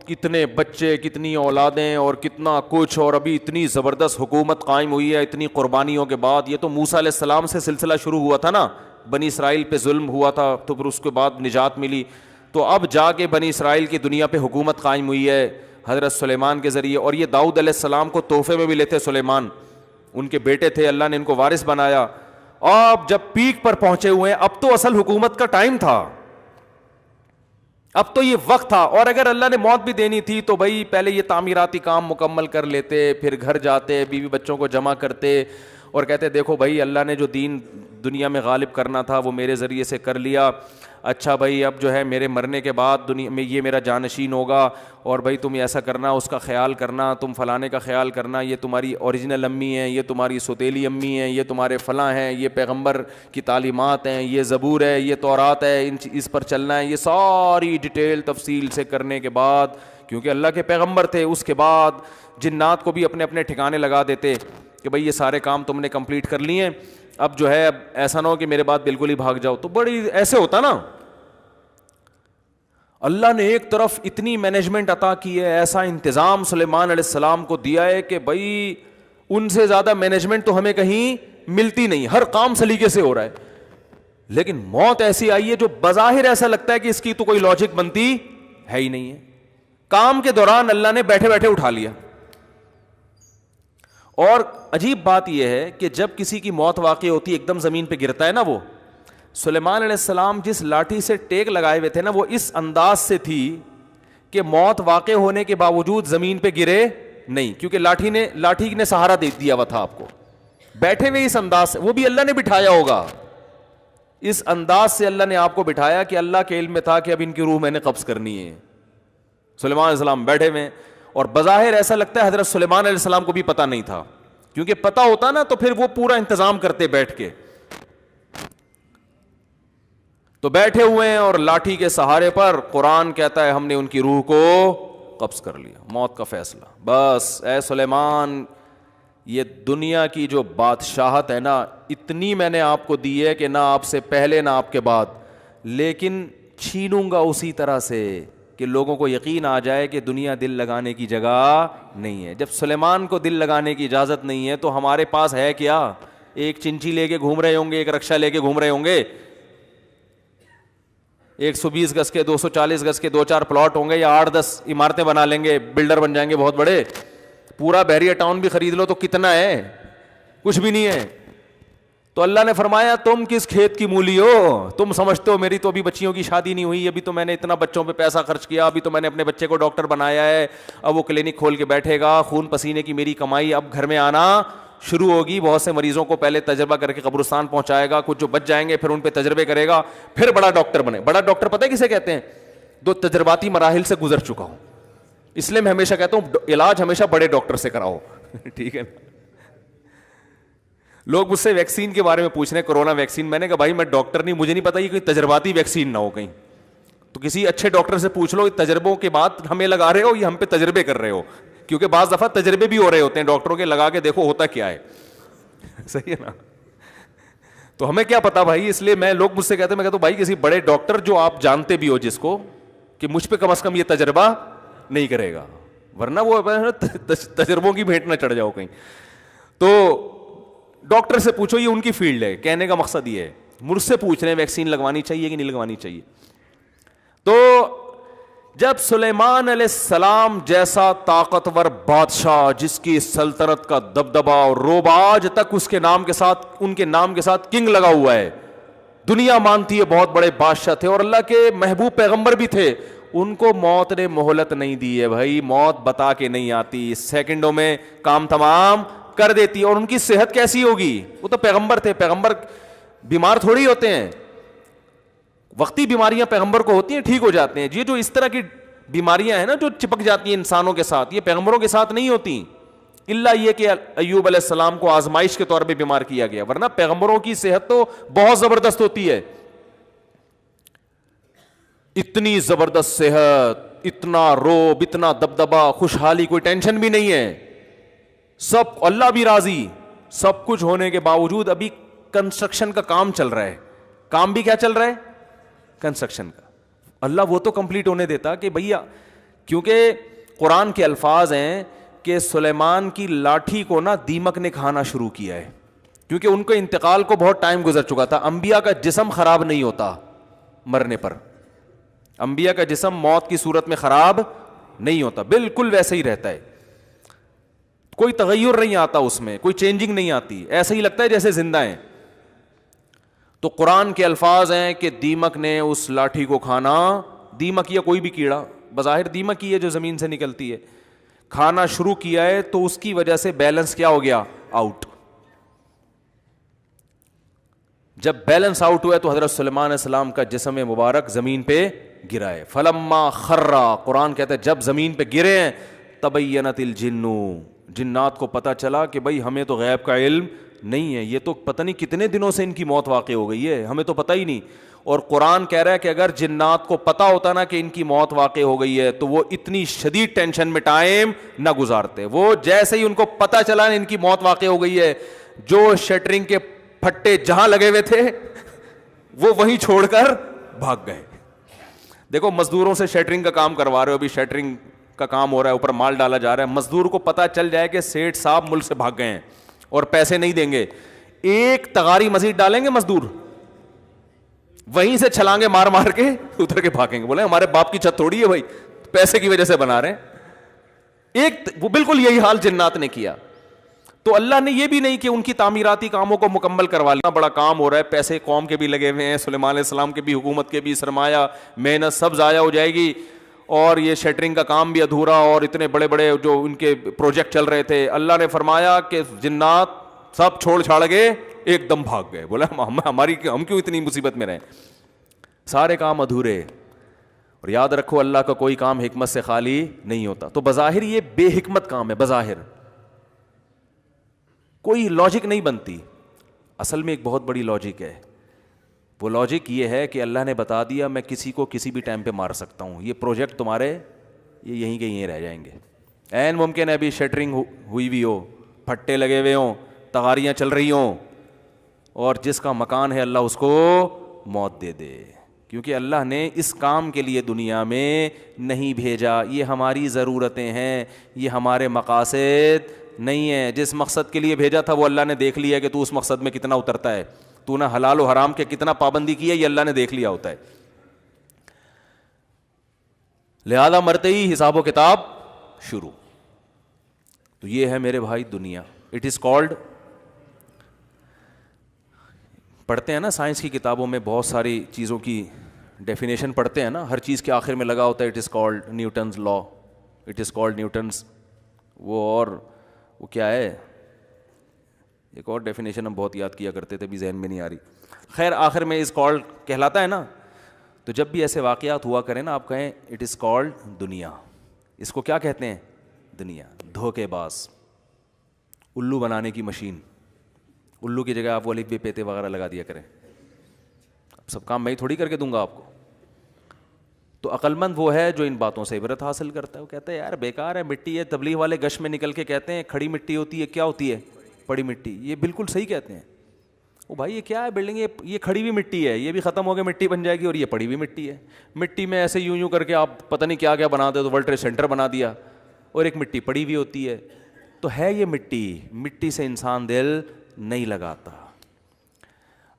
کتنے بچے, کتنی اولادیں اور کتنا کچھ, اور ابھی اتنی زبردست حکومت قائم ہوئی ہے اتنی قربانیوں کے بعد. یہ تو موسیٰ علیہ السلام سے سلسلہ شروع ہوا تھا نا, بنی اسرائیل پہ ظلم ہوا تھا, تو پھر اس کے بعد نجات ملی. تو اب جا کے بنی اسرائیل کی دنیا پہ حکومت قائم ہوئی ہے حضرت سلیمان کے ذریعے. اور یہ داؤد علیہ السلام کو تحفے میں بھی لیتے سلیمان, ان کے بیٹے تھے, اللہ نے ان کو وارث بنایا. اب جب پیک پر پہنچے ہوئے ہیں, اب تو اصل حکومت کا ٹائم تھا, اب تو یہ وقت تھا. اور اگر اللہ نے موت بھی دینی تھی تو بھائی پہلے یہ تعمیراتی کام مکمل کر لیتے, پھر گھر جاتے, بیوی بچوں کو جمع کرتے اور کہتے دیکھو بھائی اللہ نے جو دین دنیا میں غالب کرنا تھا وہ میرے ذریعے سے کر لیا. اچھا بھائی اب جو ہے میرے مرنے کے بعد دنیا میں یہ میرا جانشین ہوگا, اور بھائی تم ایسا کرنا, اس کا خیال کرنا, تم فلانے کا خیال کرنا, یہ تمہاری اوریجنل امی ہیں, یہ تمہاری سوتیلی امی ہیں, یہ تمہارے فلاں ہیں, یہ پیغمبر کی تعلیمات ہیں, یہ زبور ہے, یہ تورات ہے, اس پر چلنا ہے. یہ ساری ڈیٹیل تفصیل سے کرنے کے بعد, کیونکہ اللہ کے پیغمبر تھے, اس کے بعد جنات کو بھی اپنے اپنے ٹھکانے لگا دیتے کہ بھائی یہ سارے کام تم نے کمپلیٹ کر لیے ہیں, اب جو ہے اب ایسا نہ ہو کہ میرے بعد بالکل ہی بھاگ جاؤ. تو بڑی ایسے ہوتا نا, اللہ نے ایک طرف اتنی مینجمنٹ عطا کی ہے, ایسا انتظام سلیمان علیہ السلام کو دیا ہے کہ بھائی ان سے زیادہ مینجمنٹ تو ہمیں کہیں ملتی نہیں, ہر کام سلیقے سے ہو رہا ہے. لیکن موت ایسی آئی ہے جو بظاہر ایسا لگتا ہے کہ اس کی تو کوئی لاجک بنتی ہے ہی نہیں ہے. کام کے دوران اللہ نے بیٹھے بیٹھے اٹھا لیا. اور عجیب بات یہ ہے کہ جب کسی کی موت واقع ہوتی ہے, ایک دم زمین پہ گرتا ہے نا, وہ سلیمان علیہ السلام جس لاٹھی سے ٹیک لگائے ہوئے تھے نا, وہ اس انداز سے تھی کہ موت واقع ہونے کے باوجود زمین پہ گرے نہیں, کیونکہ لاٹھی نے سہارا دے دیا ہوا تھا آپ کو. بیٹھے ہوئے اس انداز سے, وہ بھی اللہ نے بٹھایا ہوگا, اس انداز سے اللہ نے آپ کو بٹھایا کہ اللہ کے علم میں تھا کہ اب ان کی روح میں نے قبض کرنی ہے. سلیمان علیہ السلام بیٹھے ہوئے, اور بظاہر ایسا لگتا ہے حضرت سلیمان علیہ السلام کو بھی پتہ نہیں تھا, کیونکہ پتہ ہوتا نا تو پھر وہ پورا انتظام کرتے بیٹھ کے. تو بیٹھے ہوئے ہیں اور لاٹھی کے سہارے پر قرآن کہتا ہے ہم نے ان کی روح کو قبض کر لیا. موت کا فیصلہ. بس اے سلیمان, یہ دنیا کی جو بادشاہت ہے نا, اتنی میں نے آپ کو دی ہے کہ نہ آپ سے پہلے نہ آپ کے بعد, لیکن چھینوں گا اسی طرح سے کہ لوگوں کو یقین آ جائے کہ دنیا دل لگانے کی جگہ نہیں ہے. جب سلیمان کو دل لگانے کی اجازت نہیں ہے تو ہمارے پاس ہے کیا؟ ایک چنچی لے کے گھوم رہے ہوں گے, ایک رکشہ لے کے گھوم رہے ہوں گے, 120 گز کے 240 گز کے 2-4 پلاٹ ہوں گے, یا 8-10 عمارتیں بنا لیں گے, بلڈر بن جائیں گے بہت بڑے. پورا بحریہ ٹاؤن بھی خرید لو تو کتنا ہے؟ کچھ بھی نہیں ہے. تو اللہ نے فرمایا تم کس کھیت کی مولی ہو, تم سمجھتے ہو میری تو ابھی بچیوں کی شادی نہیں ہوئی, ابھی تو میں نے اتنا بچوں پہ پیسہ خرچ کیا, ابھی تو میں نے اپنے بچے کو ڈاکٹر بنایا ہے, اب وہ کلینک کھول کے بیٹھے گا, خون پسینے کی میری کمائی اب گھر میں آنا شروع ہوگی. بہت سے مریضوں کو پہلے تجربہ کر کے قبرستان پہنچائے گا, کچھ جو بچ جائیں گے پھر ان پہ تجربے کرے گا, پھر بڑا ڈاکٹر بنے. بڑا ڈاکٹر پتہ ہے کسے کہتے ہیں؟ جو تجرباتی مراحل سے گزر چکا ہوں. اس لیے میں ہمیشہ کہتا ہوں علاج ہمیشہ بڑے ڈاکٹر سے کراؤ. ٹھیک ہے نا. لوگ مجھ سے ویکسین کے بارے میں پوچھ رہے ہیں, کرونا ویکسین. میں نے کہا بھائی میں ڈاکٹر نہیں, مجھے نہیں پتا یہ کوئی تجرباتی ویکسین نہ ہو کہیں, تو کسی اچھے ڈاکٹر سے پوچھ لو تجربوں کے بعد ہمیں لگا رہے ہو یا ہم پہ تجربے کر رہے ہو, کیونکہ بعض دفعہ تجربے بھی ہو رہے ہوتے ہیں ڈاکٹروں کے, لگا کے دیکھو ہوتا کیا ہے. صحیح ہے نا. تو ہمیں کیا پتا بھائی, اس لیے میں, لوگ مجھ سے کہتے ہیں, میں کہتا ہوں بھائی کسی بڑے ڈاکٹر جو آپ جانتے بھی ہو جس کو, کہ مجھ پہ کم از کم یہ تجربہ نہیں کرے گا, ورنہ وہ تجربوں کی بھیٹ نہ چڑھ جاؤ کہیں. تو ڈاکٹر سے پوچھو, یہ ان کی فیلڈ ہے. کہنے کا مقصد یہ ہے, مجھ سے پوچھ رہے ہیں ویکسین لگوانی چاہیے کہ نہیں لگوانی چاہیے. تو جب سلیمان علیہ السلام جیسا طاقتور بادشاہ جس کی سلطنت کا دبدبا اور روب آج تک اس کے نام کے ساتھ, ان کے نام کے ساتھ کنگ لگا ہوا ہے, دنیا مانتی ہے بہت بڑے بادشاہ تھے اور اللہ کے محبوب پیغمبر بھی تھے, ان کو موت نے مہلت نہیں دی ہے بھائی. موت بتا کے نہیں آتی, سیکنڈوں میں کام تمام کر دیتی ہے. اور ان کی صحت کیسی ہوگی؟ وہ تو پیغمبر تھے, پیغمبر بیمار تھوڑی ہوتے ہیں, وقتی بیماریاں پیغمبر کو ہوتی ہیں, ٹھیک ہو جاتے ہیں. یہ جو اس طرح کی بیماریاں ہیں نا جو چپک جاتی ہیں انسانوں کے ساتھ, یہ پیغمبروں کے ساتھ نہیں ہوتی, الا یہ کہ ایوب علیہ السلام کو آزمائش کے طور پہ بیمار کیا گیا, ورنہ پیغمبروں کی صحت تو بہت زبردست ہوتی ہے. اتنی زبردست صحت, اتنا روب, اتنا دبدبا, خوشحالی, کوئی ٹینشن بھی نہیں ہے, سب اللہ بھی راضی. سب کچھ ہونے کے باوجود ابھی کنسٹرکشن کا کام چل رہا ہے. کام بھی کیا چل رہا ہے؟ کنسٹرکشن کا. اللہ وہ تو کمپلیٹ ہونے دیتا کہ بھیا, کیونکہ قرآن کے الفاظ ہیں کہ سلیمان کی لاٹھی کو نا دیمک نے کھانا شروع کیا ہے, کیونکہ ان کے انتقال کو بہت ٹائم گزر چکا تھا. انبیاء کا جسم خراب نہیں ہوتا مرنے پر, انبیاء کا جسم موت کی صورت میں خراب نہیں ہوتا, بالکل ویسے ہی رہتا ہے, کوئی تغیر نہیں آتا اس میں, کوئی چینجنگ نہیں آتی, ایسا ہی لگتا ہے جیسے زندہ ہیں. تو قرآن کے الفاظ ہیں کہ دیمک نے اس لاٹھی کو کھانا, دیمک یا کوئی بھی کیڑا, بظاہر دیمک ہی ہے جو زمین سے نکلتی ہے, کھانا شروع کیا ہے. تو اس کی وجہ سے بیلنس کیا ہو گیا؟ آؤٹ. جب بیلنس آؤٹ ہوا تو حضرت سلیمان علیہ السلام کا جسم مبارک زمین پہ گرا ہے. فلما خرا, قرآن کہتا ہے جب زمین پہ گرے ہیں, تبینت الجن, جنات کو پتہ چلا کہ بھائی ہمیں تو غیب کا علم نہیں ہے, یہ تو پتہ نہیں کتنے دنوں سے ان کی موت واقع ہو گئی ہے, ہمیں تو پتہ ہی نہیں. اور قرآن کہہ رہا ہے کہ اگر جنات کو پتہ ہوتا نا کہ ان کی موت واقع ہو گئی ہے تو وہ اتنی شدید ٹینشن میں ٹائم نہ گزارتے. وہ جیسے ہی ان کو پتہ چلا ان کی موت واقع ہو گئی ہے, جو شٹرنگ کے پھٹے جہاں لگے ہوئے تھے وہ وہیں چھوڑ کر بھاگ گئے. دیکھو مزدوروں سے شٹرنگ کا کام کروا رہے ہو, ابھی شٹرنگ کا کام ہو رہا ہے, اوپر مال ڈالا جا رہا ہے, مزدور کو پتہ چل جائے کہ سیٹھ صاحب ملک سے بھاگ گئے ہیں اور پیسے نہیں دیں گے, ایک تغاری مزید ڈالیں گے مزدور, وہیں سے چھلانگے مار مار کے اتر کے بھاگیں گے, بولے ہمارے باپ کی چھت تھوڑی ہے بھائی, پیسے کی وجہ سے بنا رہے ہیں. ایک وہ بالکل یہی حال جنات نے کیا. تو اللہ نے یہ بھی نہیں کہ ان کی تعمیراتی کاموں کو مکمل کروا لیا, بڑا کام ہو رہا ہے, پیسے قوم کے بھی لگے ہوئے ہیں, سلیمان علیہ السلام کے بھی, حکومت کے بھی, سرمایہ محنت سب ضائع ہو جائے گی, اور یہ شٹرنگ کا کام بھی ادھورا, اور اتنے بڑے بڑے جو ان کے پروجیکٹ چل رہے تھے. اللہ نے فرمایا کہ جنات سب چھوڑ چھاڑ گئے, ایک دم بھاگ گئے. بولا ہم کیوں اتنی مصیبت میں رہیں, سارے کام ادھورے. اور یاد رکھو اللہ کا کوئی کام حکمت سے خالی نہیں ہوتا. تو بظاہر یہ بے حکمت کام ہے, بظاہر کوئی لاجک نہیں بنتی, اصل میں ایک بہت بڑی لاجک ہے. وہ لاجک یہ ہے کہ اللہ نے بتا دیا میں کسی کو کسی بھی ٹائم پہ مار سکتا ہوں, یہ پروجیکٹ تمہارے یہ یہیں کے یہیں رہ جائیں گے. عین ممکن ہے ابھی شٹرنگ ہوئی بھی ہو, پھٹے لگے ہوئے ہوں, تغاریاں چل رہی ہوں, اور جس کا مکان ہے اللہ اس کو موت دے دے, کیونکہ اللہ نے اس کام کے لیے دنیا میں نہیں بھیجا. یہ ہماری ضرورتیں ہیں, یہ ہمارے مقاصد نہیں ہے. جس مقصد کے لیے بھیجا تھا وہ اللہ نے دیکھ لیا کہ تو اس مقصد میں کتنا اترتا ہے, تو نہ حلال و حرام کے کتنا پابندی کی ہے, یہ اللہ نے دیکھ لیا ہوتا ہے. لہذا مرتے ہی حساب و کتاب شروع. تو یہ ہے میرے بھائی دنیا. اٹ از کالڈ, پڑھتے ہیں نا سائنس کی کتابوں میں بہت ساری چیزوں کی ڈیفینیشن پڑھتے ہیں نا, ہر چیز کے آخر میں لگا ہوتا ہے it is called Newton's law, it is called Newton's وہ, اور وہ کیا ہے ایک اور ڈیفینیشن ہم بہت یاد کیا کرتے تھے, بھی ذہن میں نہیں آ رہی. خیر آخر میں از کالڈ کہلاتا ہے نا. تو جب بھی ایسے واقعات ہوا کریں نا, آپ کہیں اٹ از کالڈ دنیا. اس کو کیا کہتے ہیں؟ دنیا. دھوکے باز, الو بنانے کی مشین. الو کی جگہ آپ وہ الف بے پیتے وغیرہ لگا دیا کریں, سب کام میں ہی تھوڑی کر کے دوں گا آپ کو. تو عقل مند وہ ہے جو ان باتوں سے عبرت حاصل کرتا ہے. وہ کہتا ہے یار بیکار ہے, مٹی ہے. تبلیغ والے گش میں نکل کے کہتے ہیں کھڑی مٹی ہوتی ہے, کیا ہوتی ہے؟ پڑی مٹی. یہ بالکل صحیح کہتے ہیں. وہ بھائی یہ کیا ہے بلڈنگ, یہ کھڑی ہوئی مٹی ہے, یہ بھی ختم ہو کے مٹی بن جائے گی, اور یہ پڑی ہوئی مٹی ہے. مٹی میں ایسے یوں کر کے آپ پتہ نہیں کیا کیا بنا دے, تو ورلڈ ٹریڈ سینٹر بنا دیا, اور ایک مٹی پڑی ہوئی ہوتی ہے. تو ہے یہ مٹی, مٹی سے انسان دل نہیں لگاتا.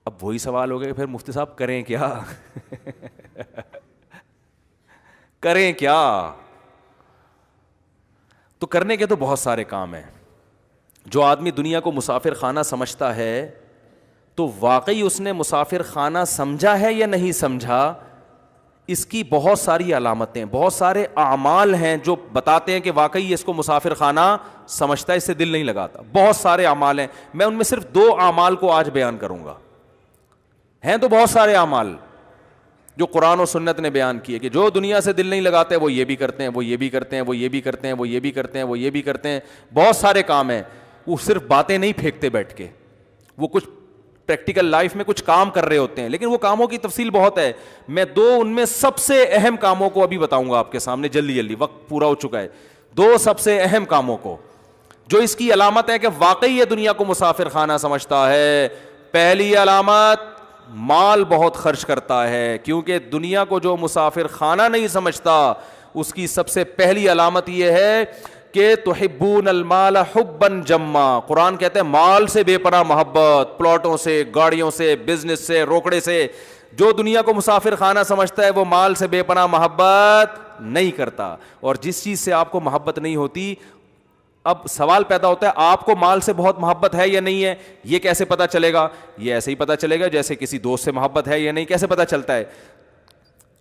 اب وہی سوال ہو گیا پھر مفتی صاحب کریں کیا کریں کیا؟ تو کرنے کے تو بہت سارے کام ہیں. جو آدمی دنیا کو مسافر خانہ سمجھتا ہے تو واقعی اس نے مسافر خانہ سمجھا ہے یا نہیں سمجھا, اس کی بہت ساری علامتیں, بہت سارے اعمال ہیں جو بتاتے ہیں کہ واقعی اس کو مسافر خانہ سمجھتا ہے, اس سے دل نہیں لگاتا. بہت سارے اعمال ہیں, میں ان میں صرف 2 اعمال کو آج بیان کروں گا. ہیں تو بہت سارے اعمال جو قرآن و سنت نے بیان کیے کہ جو دنیا سے دل نہیں لگاتے وہ یہ بھی کرتے ہیں, وہ یہ بھی کرتے ہیں, وہ یہ بھی کرتے ہیں, وہ یہ بھی کرتے ہیں, وہ یہ بھی کرتے ہیں. بہت سارے کام ہیں. وہ صرف باتیں نہیں پھینکتے بیٹھ کے, وہ کچھ پریکٹیکل لائف میں کچھ کام کر رہے ہوتے ہیں, لیکن وہ کاموں کی تفصیل بہت ہے. میں 2 ان میں سب سے اہم کاموں کو ابھی بتاؤں گا آپ کے سامنے, جلدی جلدی, وقت پورا ہو چکا ہے. 2 سب سے اہم کاموں کو جو اس کی علامت ہے کہ واقعی یہ دنیا کو مسافر خانہ سمجھتا ہے. پہلی علامت, مال بہت خرچ کرتا ہے, کیونکہ دنیا کو جو مسافر خانہ نہیں سمجھتا اس کی سب سے پہلی علامت یہ ہے کہ تحبون المال حبا جما. قرآن کہتے ہیں مال سے بے پناہ محبت, پلاٹوں سے, گاڑیوں سے, بزنس سے, روکڑے سے. جو دنیا کو مسافر خانہ سمجھتا ہے وہ مال سے بے پناہ محبت نہیں کرتا. اور جس چیز سے آپ کو محبت نہیں ہوتی, اب سوال پیدا ہوتا ہے آپ کو مال سے بہت محبت ہے یا نہیں ہے, یہ کیسے پتا چلے گا؟ یہ ایسے ہی پتا چلے گا جیسے کسی دوست سے محبت ہے یا نہیں. کیسے پتا چلتا ہے؟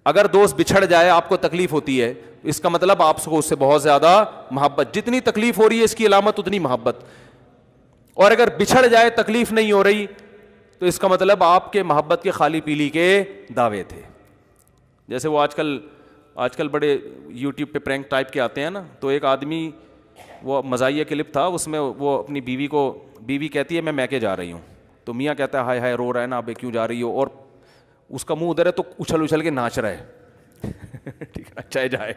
اگر دوست بچھڑ جائے, آپ کو تکلیف ہوتی ہے, اس کا مطلب آپ کو اس سے بہت زیادہ محبت. جتنی تکلیف ہو رہی ہے اس کی علامت اتنی محبت. اور اگر بچھڑ جائے, تکلیف نہیں ہو رہی, تو اس کا مطلب آپ کے محبت کے خالی پیلی کے دعوے تھے. جیسے وہ آج کل بڑے یوٹیوب پہ پرینک ٹائپ کے آتے ہیں نا, تو ایک آدمی, وہ مزاحیہ کلپ تھا, اس میں وہ اپنی بیوی کہتی ہے میں میکے جا رہی ہوں, تو میاں کہتا ہے ہائے ہائے رو رہا ہے نا ابے کیوں جا رہی ہو, اور اس کا منہ ادھر ہے تو اچھل کے ناچ رہا ہے. ٹھیک ہے, چاہے جائے.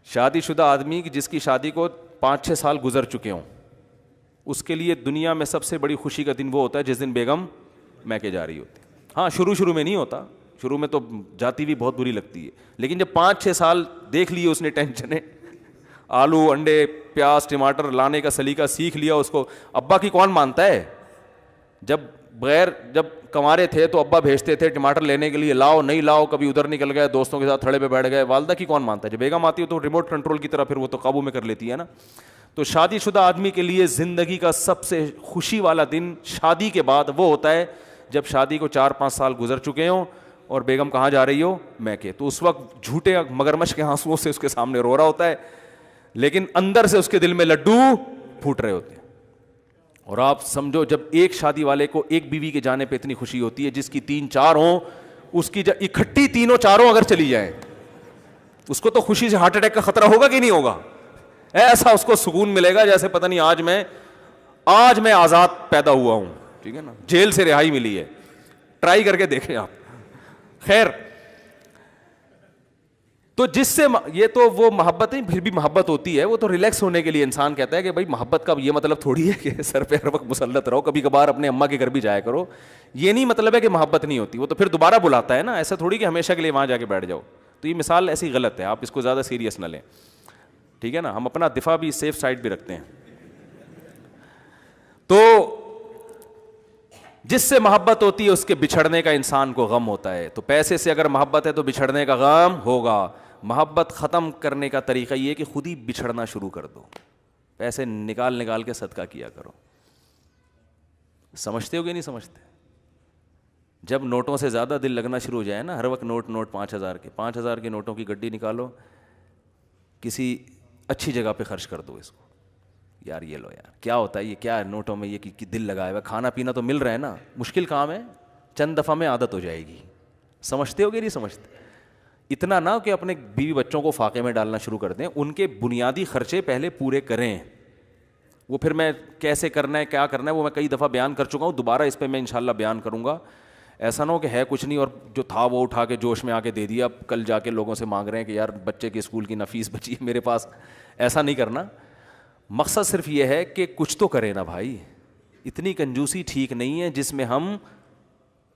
شادی شدہ آدمی جس کی شادی کو 5-6 سال گزر چکے ہوں, اس کے لیے دنیا میں سب سے بڑی خوشی کا دن وہ ہوتا ہے جس دن بیگم میکے جا رہی ہوتی. ہاں شروع میں نہیں ہوتا, شروع میں تو جاتی بھی بہت بری لگتی ہے, لیکن جب 5-6 سال دیکھ لیے اس نے ٹینشنیں, آلو انڈے پیاز ٹماٹر لانے کا سلیقہ سیکھ لیا, اس کو ابا کی کون مانتا ہے. جب کنوارے تھے تو ابا بھیجتے تھے ٹماٹر لینے کے لیے, لاؤ نہیں لاؤ, کبھی ادھر نکل گئے دوستوں کے ساتھ تھڑے پہ بیٹھ گئے. والدہ کی کون مانتا ہے. جب بیگم آتی ہے تو ریموٹ کنٹرول کی طرح پھر وہ تو قابو میں کر لیتی ہے نا. تو شادی شدہ آدمی کے لیے زندگی کا سب سے خوشی والا دن شادی کے بعد وہ ہوتا ہے جب شادی کو 4-5 سال گزر چکے ہوں اور بیگم کہاں جا رہی ہو, میکے. تو اس وقت جھوٹے مگرمچھ کے آنسوؤں سے اس کے سامنے رو رہا ہوتا ہے, لیکن اندر سے اس کے دل میں لڈو پھوٹ رہے ہوتے ہیں. اور آپ سمجھو جب ایک شادی والے کو ایک بیوی کے جانے پہ اتنی خوشی ہوتی ہے, جس کی 3-4 ہوں, اس کی اکٹھی 3-4 اگر چلی جائیں, اس کو تو خوشی سے ہارٹ اٹیک کا خطرہ ہوگا کہ نہیں ہوگا. ایسا اس کو سکون ملے گا جیسے پتہ نہیں آج میں آزاد پیدا ہوا ہوں. ٹھیک ہے نا, جیل سے رہائی ملی ہے. ٹرائی کر کے دیکھیں آپ. خیر, تو جس سے یہ تو وہ محبت نہیں, پھر بھی محبت ہوتی ہے, وہ تو ریلیکس ہونے کے لیے انسان کہتا ہے کہ بھائی محبت کا یہ مطلب تھوڑی ہے کہ سر پہ ہر وقت مسلط رہو, کبھی کبھار اپنے اماں کے گھر بھی جایا کرو. یہ نہیں مطلب ہے کہ محبت نہیں ہوتی, وہ تو پھر دوبارہ بلاتا ہے نا. ایسا تھوڑی کہ ہمیشہ کے لیے وہاں جا کے بیٹھ جاؤ. تو یہ مثال ایسی غلط ہے, آپ اس کو زیادہ سیریس نہ لیں. ٹھیک ہے نا, ہم اپنا دفاع بھی سیف سائڈ بھی رکھتے ہیں. تو جس سے محبت ہوتی ہے اس کے بچھڑنے کا انسان کو غم ہوتا ہے. تو پیسے سے اگر محبت ہے تو بچھڑنے کا غم ہوگا. محبت ختم کرنے کا طریقہ یہ ہے کہ خود ہی بچھڑنا شروع کر دو. پیسے نکال کے صدقہ کیا کرو. سمجھتے ہو کہ نہیں سمجھتے؟ جب نوٹوں سے زیادہ دل لگنا شروع ہو جائے نا, ہر وقت نوٹ 5,000 کے نوٹوں کی گڈی نکالو, کسی اچھی جگہ پہ خرچ کر دو اس کو. یار یہ لو یار, کیا ہوتا ہے یہ, کیا نوٹوں میں یہ کہ دل لگایا ہوا, کھانا پینا تو مل رہا ہے نا, مشکل کام ہے, چند دفعہ میں عادت ہو جائے گی. سمجھتے ہو کہ نہیں سمجھتے؟ اتنا نہ کہ اپنے بیوی بچوں کو فاقے میں ڈالنا شروع کر دیں, ان کے بنیادی خرچے پہلے پورے کریں. وہ پھر میں کیسے کرنا ہے کیا کرنا ہے وہ میں کئی دفعہ بیان کر چکا ہوں, دوبارہ اس پہ میں انشاءاللہ بیان کروں گا. ایسا نہ ہو کہ ہے کچھ نہیں اور جو تھا وہ اٹھا کے جوش میں آ کے دے دیا, اب کل جا کے لوگوں سے مانگ رہے ہیں کہ یار بچے کی اسکول کی نہ فیس بچی ہے میرے پاس. ایسا نہیں کرنا. مقصد صرف یہ ہے کہ کچھ تو کریں نا بھائی. اتنی کنجوسی ٹھیک نہیں ہے جس میں ہم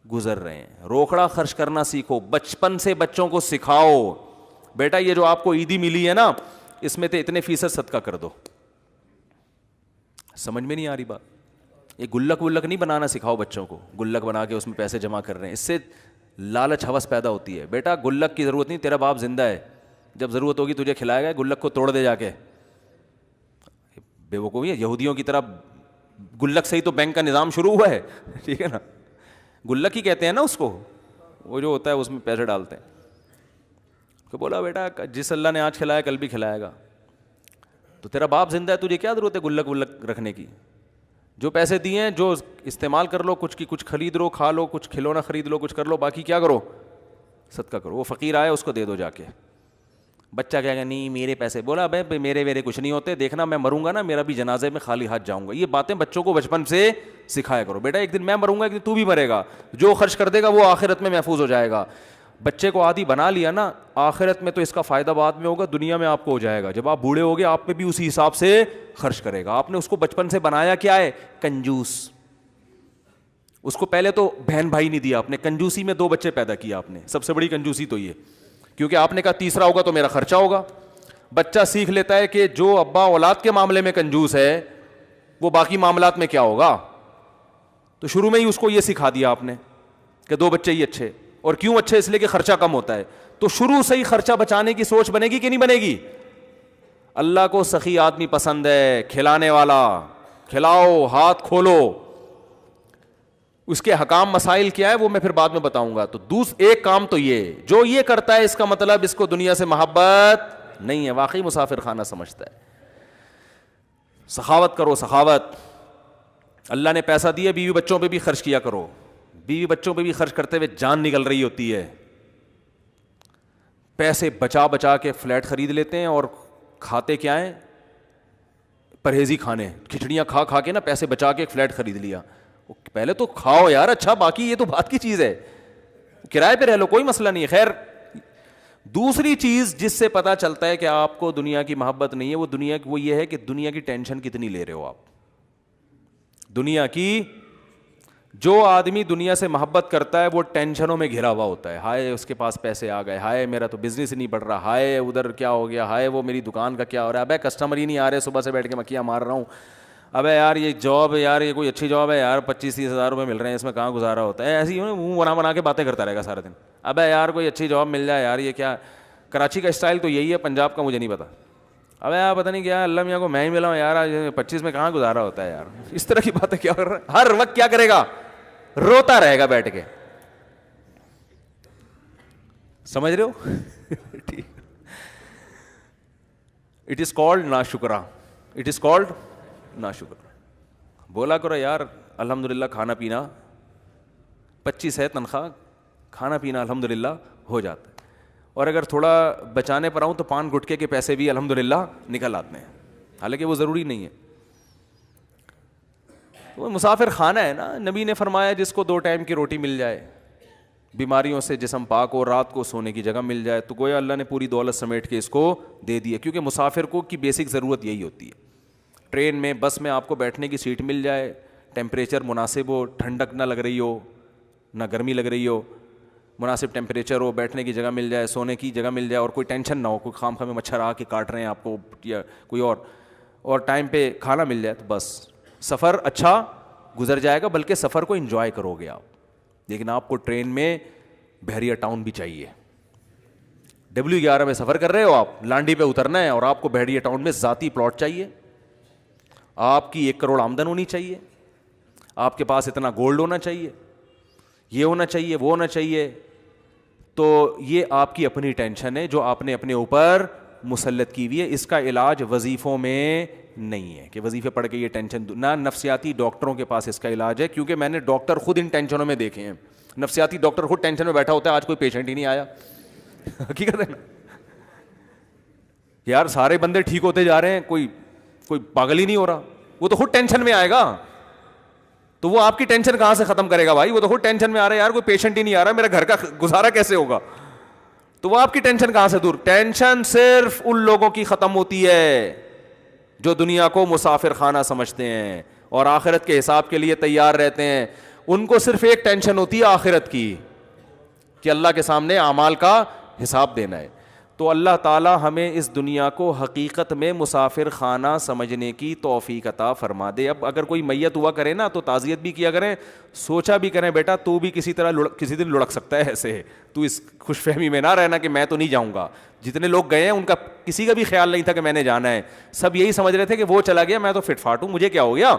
گزر رہے ہیں. روکڑا خرچ کرنا سیکھو, بچپن سے بچوں کو سکھاؤ, بیٹا یہ جو آپ کو عیدی ملی ہے نا اس میں تو اتنے فیصد صدقہ کر دو. سمجھ میں نہیں آ رہی بات؟ یہ گلک نہیں بنانا سکھاؤ بچوں کو, گلک بنا کے اس میں پیسے جمع کر رہے ہیں, اس سے لالچ ہوس پیدا ہوتی ہے. بیٹا گلک کی ضرورت نہیں, تیرا باپ زندہ ہے, جب ضرورت ہوگی تجھے کھلائے گا, گلک کو توڑ دے جا کے. بے وقوفی ہے, یہودیوں کی طرح گلک سے ہی تو بینک کا نظام شروع ہوا ہے. ٹھیک ہے نا, گلک ہی کہتے ہیں نا اس کو, وہ جو ہوتا ہے اس میں پیسے ڈالتے ہیں. تو بولا بیٹا جس اللہ نے آج کھلایا کل بھی کھلائے گا, تو تیرا باپ زندہ ہے, تجھے کیا ضرورت ہے گلک رکھنے کی؟ جو پیسے دیے ہیں جو استعمال کر لو, کچھ کی کچھ خرید لو, کھا لو, کچھ کھلونا خرید لو, کچھ کر لو, باقی کیا کرو؟ صدقہ کرو. وہ فقیر آئے اس کو دے دو جا کے. بچہ کہے گا نہیں میرے پیسے. بولا بھائی میرے کچھ نہیں ہوتے, دیکھنا میں مروں گا نا میرا بھی جنازے میں خالی ہاتھ جاؤں گا. یہ باتیں بچوں کو بچپن سے سکھایا کرو. بیٹا ایک دن میں مروں گا, ایک دن تو بھی مرے گا, جو خرچ کر دے گا وہ آخرت میں محفوظ ہو جائے گا. بچے کو عادی بنا لیا نا, آخرت میں تو اس کا فائدہ بعد میں ہوگا, دنیا میں آپ کو ہو جائے گا. جب آپ بوڑھے ہوگے آپ پہ بھی اسی حساب سے خرچ کرے گا. آپ نے اس کو بچپن سے بنایا کیا ہے؟ کنجوس. اس کو پہلے تو بہن بھائی نہیں دیا آپ نے, کنجوسی میں 2 بچے پیدا کیا آپ نے. سب سے بڑی کنجوسی تو یہ, کیونکہ آپ نے کہا تیسرا ہوگا تو میرا خرچہ ہوگا. بچہ سیکھ لیتا ہے کہ جو ابا اولاد کے معاملے میں کنجوس ہے وہ باقی معاملات میں کیا ہوگا. تو شروع میں ہی اس کو یہ سکھا دیا آپ نے کہ 2 بچے ہی اچھے. اور کیوں اچھے؟ اس لیے کہ خرچہ کم ہوتا ہے. تو شروع سے ہی خرچہ بچانے کی سوچ بنے گی کہ نہیں بنے گی؟ اللہ کو سخی آدمی پسند ہے, کھلانے والا. کھلاؤ, ہاتھ کھولو. اس کے حکام مسائل کیا ہے وہ میں پھر بعد میں بتاؤں گا. تو ایک کام تو یہ, جو یہ کرتا ہے اس کا مطلب اس کو دنیا سے محبت نہیں ہے, واقعی مسافر خانہ سمجھتا ہے. سخاوت کرو, سخاوت. اللہ نے پیسہ دیا, بیوی بچوں پہ بھی خرچ کیا کرو. بیوی بچوں پہ بھی خرچ کرتے ہوئے جان نکل رہی ہوتی ہے. پیسے بچا بچا کے فلیٹ خرید لیتے ہیں اور کھاتے کیا ہیں, پرہیزی کھانے, کھچڑیاں کھا کھا کے نا پیسے بچا کے ایک فلیٹ خرید لیا. پہلے تو کھاؤ یار, اچھا باقی یہ تو بات کی چیز ہے, کرائے پہ رہ لو کوئی مسئلہ نہیں ہے. خیر, دوسری چیز جس سے پتا چلتا ہے کہ آپ کو دنیا کی محبت نہیں ہے, وہ دنیا کی, وہ یہ ہے کہ دنیا کی ٹینشن کتنی لے رہے ہو آپ. دنیا کی, جو آدمی دنیا سے محبت کرتا ہے وہ ٹینشنوں میں گھرا ہوا ہوتا ہے. ہائے اس کے پاس پیسے آ گئے, ہائے میرا تو بزنس نہیں بڑھ رہا, ہائے ادھر کیا ہو گیا, ہائے وہ میری دکان کا کیا ہو رہا ہے, ابے کسٹمر ہی نہیں آ رہے, صبح سے بیٹھ کے مکھیاں مار رہا ہوں, ابے یار یہ جاب ہے یار, یہ کوئی اچھی جاب ہے یار, 25-30 ہزار روپے مل رہے ہیں, اس میں کہاں گزارا ہوتا ہے. ایسی منہ بنا بنا کے باتیں کرتا رہے گا سارا دن. ابے یار کوئی اچھی جاب مل جائے یار, یہ کیا کراچی کا اسٹائل تو یہی ہے, پنجاب کا مجھے نہیں پتا. ابے یار پتہ نہیں کیا, اللہ میاں کو میں ہی ملا ہوں یار, 25 میں کہاں گزارا ہوتا ہے یار. اس طرح کی باتیں کیا کر رہا ہے, ہر وقت کیا کرے گا, روتا رہے گا بیٹھ کے. سمجھ رہے ہو؟ ٹھیک. اٹ از کالڈ ناشکرا, اٹ از کالڈ ناشکرا. بولا کرو یار الحمدللہ کھانا پینا 25 ہے تنخواہ, کھانا پینا الحمدللہ ہو جاتا ہے. اور اگر تھوڑا بچانے پر آؤں تو پان گٹکے کے پیسے بھی الحمدللہ نکل آتے ہیں, حالانکہ وہ ضروری نہیں ہے. وہ مسافر خانہ ہے نا. نبی نے فرمایا جس کو 2 ٹائم کی روٹی مل جائے, بیماریوں سے جسم پاک ہو, رات کو سونے کی جگہ مل جائے, تو گویا اللہ نے پوری دولت سمیٹ کے اس کو دے دی ہے. کیونکہ مسافر کو کی بیسک ضرورت یہی ہوتی ہے. ٹرین میں, بس میں آپ کو بیٹھنے کی سیٹ مل جائے, ٹیمپریچر مناسب ہو, ٹھنڈک نہ لگ رہی ہو نہ گرمی لگ رہی ہو, مناسب ٹیمپریچر ہو, بیٹھنے کی جگہ مل جائے, سونے کی جگہ مل جائے, اور کوئی ٹینشن نہ ہو, کوئی خام خواہ میں مچھر آ کے کاٹ رہے ہیں آپ کو یا کوئی اور ٹائم پہ کھانا مل جائے, تو بس سفر اچھا گزر جائے گا. بلکہ سفر کو انجوائے کرو گے آپ. لیکن آپ کو ٹرین میں بحریہ ٹاؤن بھی چاہیے. W11 میں سفر کر رہے ہو آپ, لانڈی پہ اترنا ہے, اور آپ کو بحریہ ٹاؤن میں ذاتی پلاٹ چاہیے, آپ کی 1 کروڑ آمدن ہونی چاہیے, آپ کے پاس اتنا گولڈ ہونا چاہیے, یہ ہونا چاہیے, وہ ہونا چاہیے. تو یہ آپ کی اپنی ٹینشن ہے جو آپ نے اپنے اوپر مسلط کی ہوئی ہے. اس کا علاج وظیفوں میں نہیں ہے کہ وظیفے پڑھ کے یہ ٹینشن, نہ نفسیاتی ڈاکٹروں کے پاس اس کا علاج ہے. کیونکہ میں نے ڈاکٹر خود ان ٹینشنوں میں دیکھے ہیں. نفسیاتی ڈاکٹر خود ٹینشن میں بیٹھا ہوتا ہے, آج کوئی پیشنٹ ہی نہیں آیا. حقیقت ہے نا یار, سارے بندے ٹھیک ہوتے جا رہے ہیں, کوئی پاگل ہی نہیں ہو رہا. وہ تو خود ٹینشن میں آئے گا, تو وہ آپ کی ٹینشن کہاں سے ختم کرے گا بھائی. وہ تو خود ٹینشن میں آ رہا ہے, یار کوئی پیشنٹ ہی نہیں آ رہا, میرا گھر کا گزارا کیسے ہوگا. تو وہ آپ کی ٹینشن کہاں سے دور. ٹینشن صرف ان لوگوں کی ختم ہوتی ہے جو دنیا کو مسافر خانہ سمجھتے ہیں اور آخرت کے حساب کے لیے تیار رہتے ہیں. ان کو صرف ایک ٹینشن ہوتی ہے آخرت کی, کہ اللہ کے سامنے اعمال کا حساب دینا ہے. تو اللہ تعالیٰ ہمیں اس دنیا کو حقیقت میں مسافر خانہ سمجھنے کی توفیق عطا فرما دے. اب اگر کوئی میت ہوا کرے نا, تو تعزیت بھی کیا کریں, سوچا بھی کریں بیٹا تو بھی کسی طرح کسی دن لڑک سکتا ہے ایسے, تو اس خوش فہمی میں نہ رہنا کہ میں تو نہیں جاؤں گا. جتنے لوگ گئے ہیں ان کا کسی کا بھی خیال نہیں تھا کہ میں نے جانا ہے, سب یہی سمجھ رہے تھے کہ وہ چلا گیا, میں تو فٹ فاٹ ہوں, مجھے کیا ہو گیا.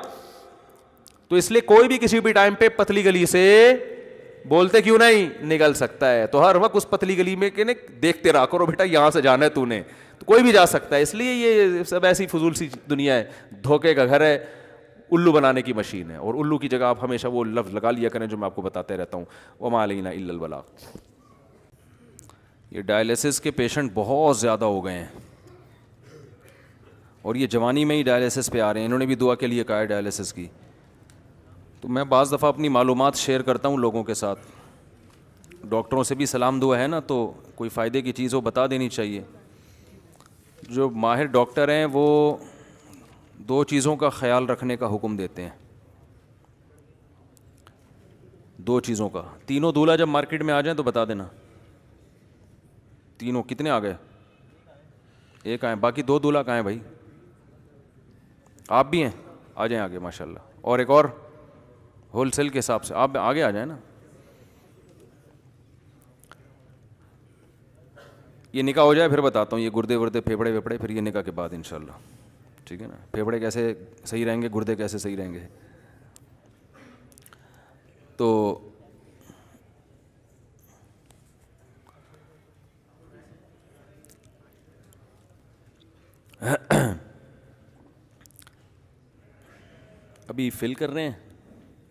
تو اس لیے کوئی بھی کسی بھی ٹائم پہ پتلی گلی سے بولتے کیوں نہیں نکل سکتا ہے. تو ہر وقت اس پتلی گلی میں کہ دیکھتے رہا کرو بیٹا, یہاں سے جانا ہے تو نے, تو کوئی بھی جا سکتا ہے. اس لیے یہ سب ایسی فضول سی دنیا ہے, دھوکے کا گھر ہے, الو بنانے کی مشین ہے. اور الو کی جگہ آپ ہمیشہ وہ لفظ لگا لیا کریں جو میں آپ کو بتاتے رہتا ہوں, وما علینا الا البلاغ. یہ ڈائلیسس کے پیشنٹ بہت زیادہ ہو گئے ہیں, اور یہ جوانی میں ہی ڈائلیسس پہ آ رہے ہیں. انہوں نے بھی دعا کے لیے کہا ہے ڈائلیسس کی. تو میں بعض دفعہ اپنی معلومات شیئر کرتا ہوں لوگوں کے ساتھ. ڈاکٹروں سے بھی سلام دعا ہے نا, تو کوئی فائدے کی چیز ہو بتا دینی چاہیے. جو ماہر ڈاکٹر ہیں وہ 2 چیزوں کا خیال رکھنے کا حکم دیتے ہیں, 2 چیزوں کا. تینوں دولہا جب مارکیٹ میں آ جائیں تو بتا دینا. تینوں کتنے آ گئے؟ 1 آئے, باقی 2 دولہا کہاں ہیں بھائی؟ آپ بھی ہیں, آ جائیں آگے ماشاء اللہ. اور ایک اور ہول سیل کے حساب سے آپ آگے آ جائیں نا. یہ نکاح ہو جائے پھر بتاتا ہوں, یہ گردے وردے پھیپڑے ویپڑے پھر یہ نکاح کے بعد انشاءاللہ, ٹھیک ہے نا. پھیپڑے کیسے صحیح رہیں گے, گردے کیسے صحیح رہیں گے. تو ابھی فل کر رہے ہیں,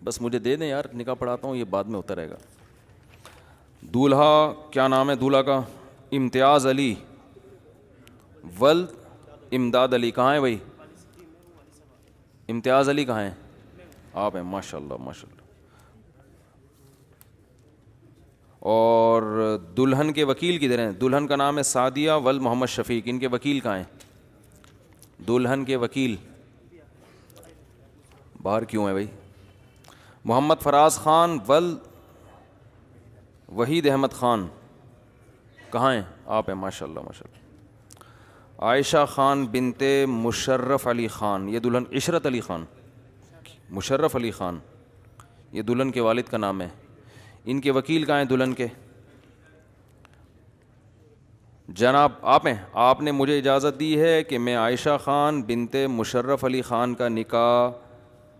بس مجھے دے دیں یار, نکاح پڑھاتا ہوں, یہ بعد میں ہوتا رہے گا. دولہا کیا نام ہے دولہا کا؟ امتیاز علی ولد امداد علی. کہاں ہے بھائی امتیاز علی؟ کہاں ہیں آپ؟ ہیں ماشاء اللہ ماشاء اللہ. اور دلہن کے وکیل کدھر ہیں؟ دلہن کا نام ہے سعدیہ ولد محمد شفیق. ان کے وکیل کہاں ہیں؟ دلہن کے وکیل باہر کیوں ہیں بھائی؟ محمد فراز خان ولد وحید احمد خان. کہاں ہیں آپ؟ ہیں ماشاء اللہ ماشاء اللہ. عائشہ خان بنت مشرف علی خان. یہ دلہن عشرت علی خان, مشرف علی خان یہ دلہن کے والد کا نام ہے. ان کے وکیل کہاں ہیں دلہن کے؟ جناب آپ ہیں. آپ نے مجھے اجازت دی ہے کہ میں عائشہ خان بنت مشرف علی خان کا نکاح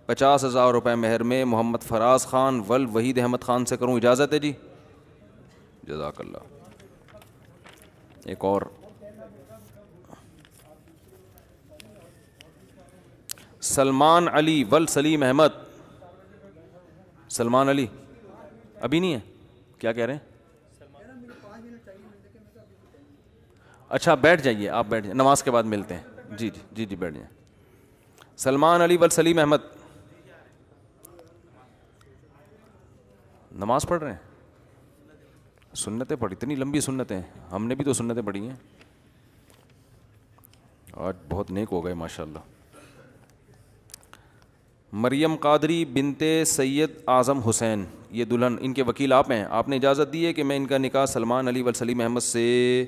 50,000 روپے مہر میں محمد فراز خان ولد وحید احمد خان سے کروں, اجازت ہے جی؟ جزاک اللہ. ایک اور سلمان علی ولد سلیم احمد. سلمان علی ابھی نہیں ہے؟ کیا کہہ رہے ہیں؟ اچھا بیٹھ جائیے, آپ بیٹھ جائیں, نماز کے بعد ملتے ہیں. جی جی جی جی بیٹھ جائیں. سلمان علی ولد سلیم احمد نماز پڑھ رہے ہیں؟ سنتیں پڑھی, اتنی لمبی سنتیں, ہم نے بھی تو سنتیں پڑھی ہیں. آج بہت نیک ہو گئے ماشاء اللہ. مریم قادری بنت سید اعظم حسین یہ دلہن, ان کے وکیل آپ ہیں. آپ نے اجازت دی ہے کہ میں ان کا نکاح سلمان علی ولد سلیم احمد سے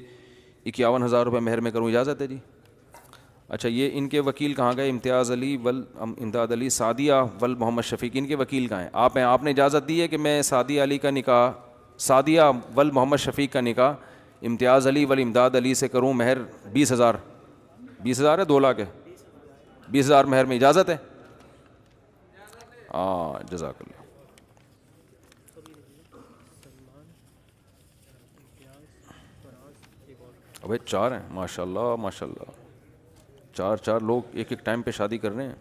51,000 روپے مہر میں کروں, اجازت ہے جی؟ اچھا یہ ان کے وکیل کہاں گئے؟ امتیاز علی ولد امداد علی. سعدیہ ولد محمد شفیق ان کے وکیل کہاں ہیں؟ آپ ہیں. آپ نے اجازت دی ہے کہ میں سعدیہ علی کا نکاح, سعدیہ ولد محمد شفیق کا نکاح امتیاز علی ولد امداد علی سے کروں, مہر 20,000. 20,000 ہے 2 لاکھ ہے؟ 20,000 مہر میں اجازت ہے؟ جزاک اللہ. ابھی 4 ہیں ماشاء اللہ ماشاء اللہ. 4 لوگ ایک ٹائم پہ شادی کر رہے ہیں.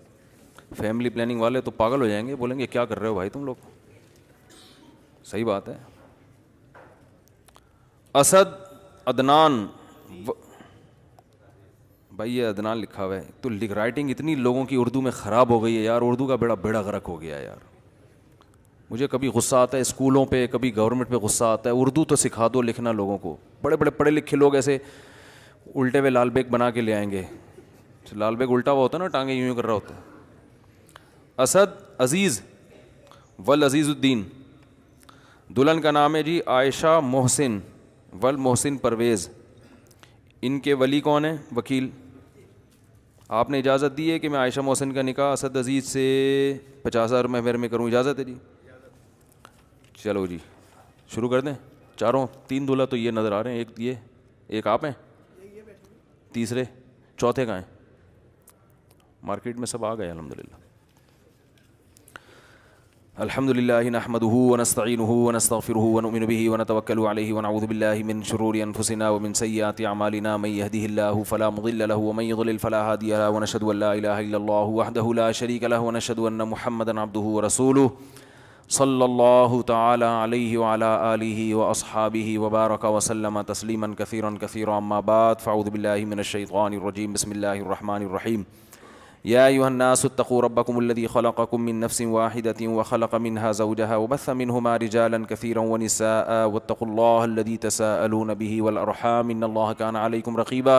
فیملی پلاننگ والے تو پاگل ہو جائیں گے, بولیں گے کیا کر رہے ہو بھائی تم لوگ. صحیح بات ہے. اسد عدنان بھائی, یہ عدنان لکھا ہوا ہے تو رائٹنگ اتنی لوگوں کی اردو میں خراب ہو گئی ہے یار, اردو کا بیڑا غرق ہو گیا ہے یار. مجھے کبھی غصہ آتا ہے اسکولوں پہ, کبھی گورنمنٹ پہ غصہ آتا ہے. اردو تو سکھا دو لکھنا لوگوں کو. بڑے بڑے پڑھے لکھے لوگ ایسے الٹے ہوئے لال بیگ بنا کے لے آئیں گے. لال بیگ الٹا ہوا ہوتا ہے نا, ٹانگیں یوں کر رہا ہوتا ہے. اسد عزیز ولد عزیز الدین. دلہن کا نام ہے جی عائشہ محسن ولد محسن پرویز. ان کے ولی کون ہیں وکیل؟ آپ نے اجازت دی ہے کہ میں عائشہ محسن کا نکاح اسد عزیز سے 50,000 مہر میں کروں, اجازت ہے جی؟ چلو جی شروع کر دیں. چاروں 3 دولہا تو یہ نظر آ رہے ہیں, ایک یہ, ایک آپ ہیں, تیسرے چوتھے کہاں ہیں؟ مارکیٹ میں سب آ گئے الحمدللہ. الحمد للہ نحمده ونستعینه ونستغفره ونؤمن به ونتوکل علیہ ونعوذ باللہ من شرور انفسنا ومن سیئات اعمالنا من يهده الله فلا مضل له ومن يضلل فلا هادي له ونشهد ان لا اله الا الله وحده لا شريك له ونشهد ان محمدا عبده ورسوله صلی اللہ تعالی علیہ وعلى آلہ واصحابہ وبارک وسلم تسلیما کثیرا کثیرا. اما بعد فاعوذ باللہ من الشیطان الرجیم. بسم اللہ الرحمن الرحیم. يا أيها الناس اتقوا ربكم الذي خلقكم من نفس واحدة وخلق منها زوجها وبث منهما رجالا كثيرا ونساء واتقوا الله الذي تساءلون به والأرحام إن الله كان عليكم رقيبا.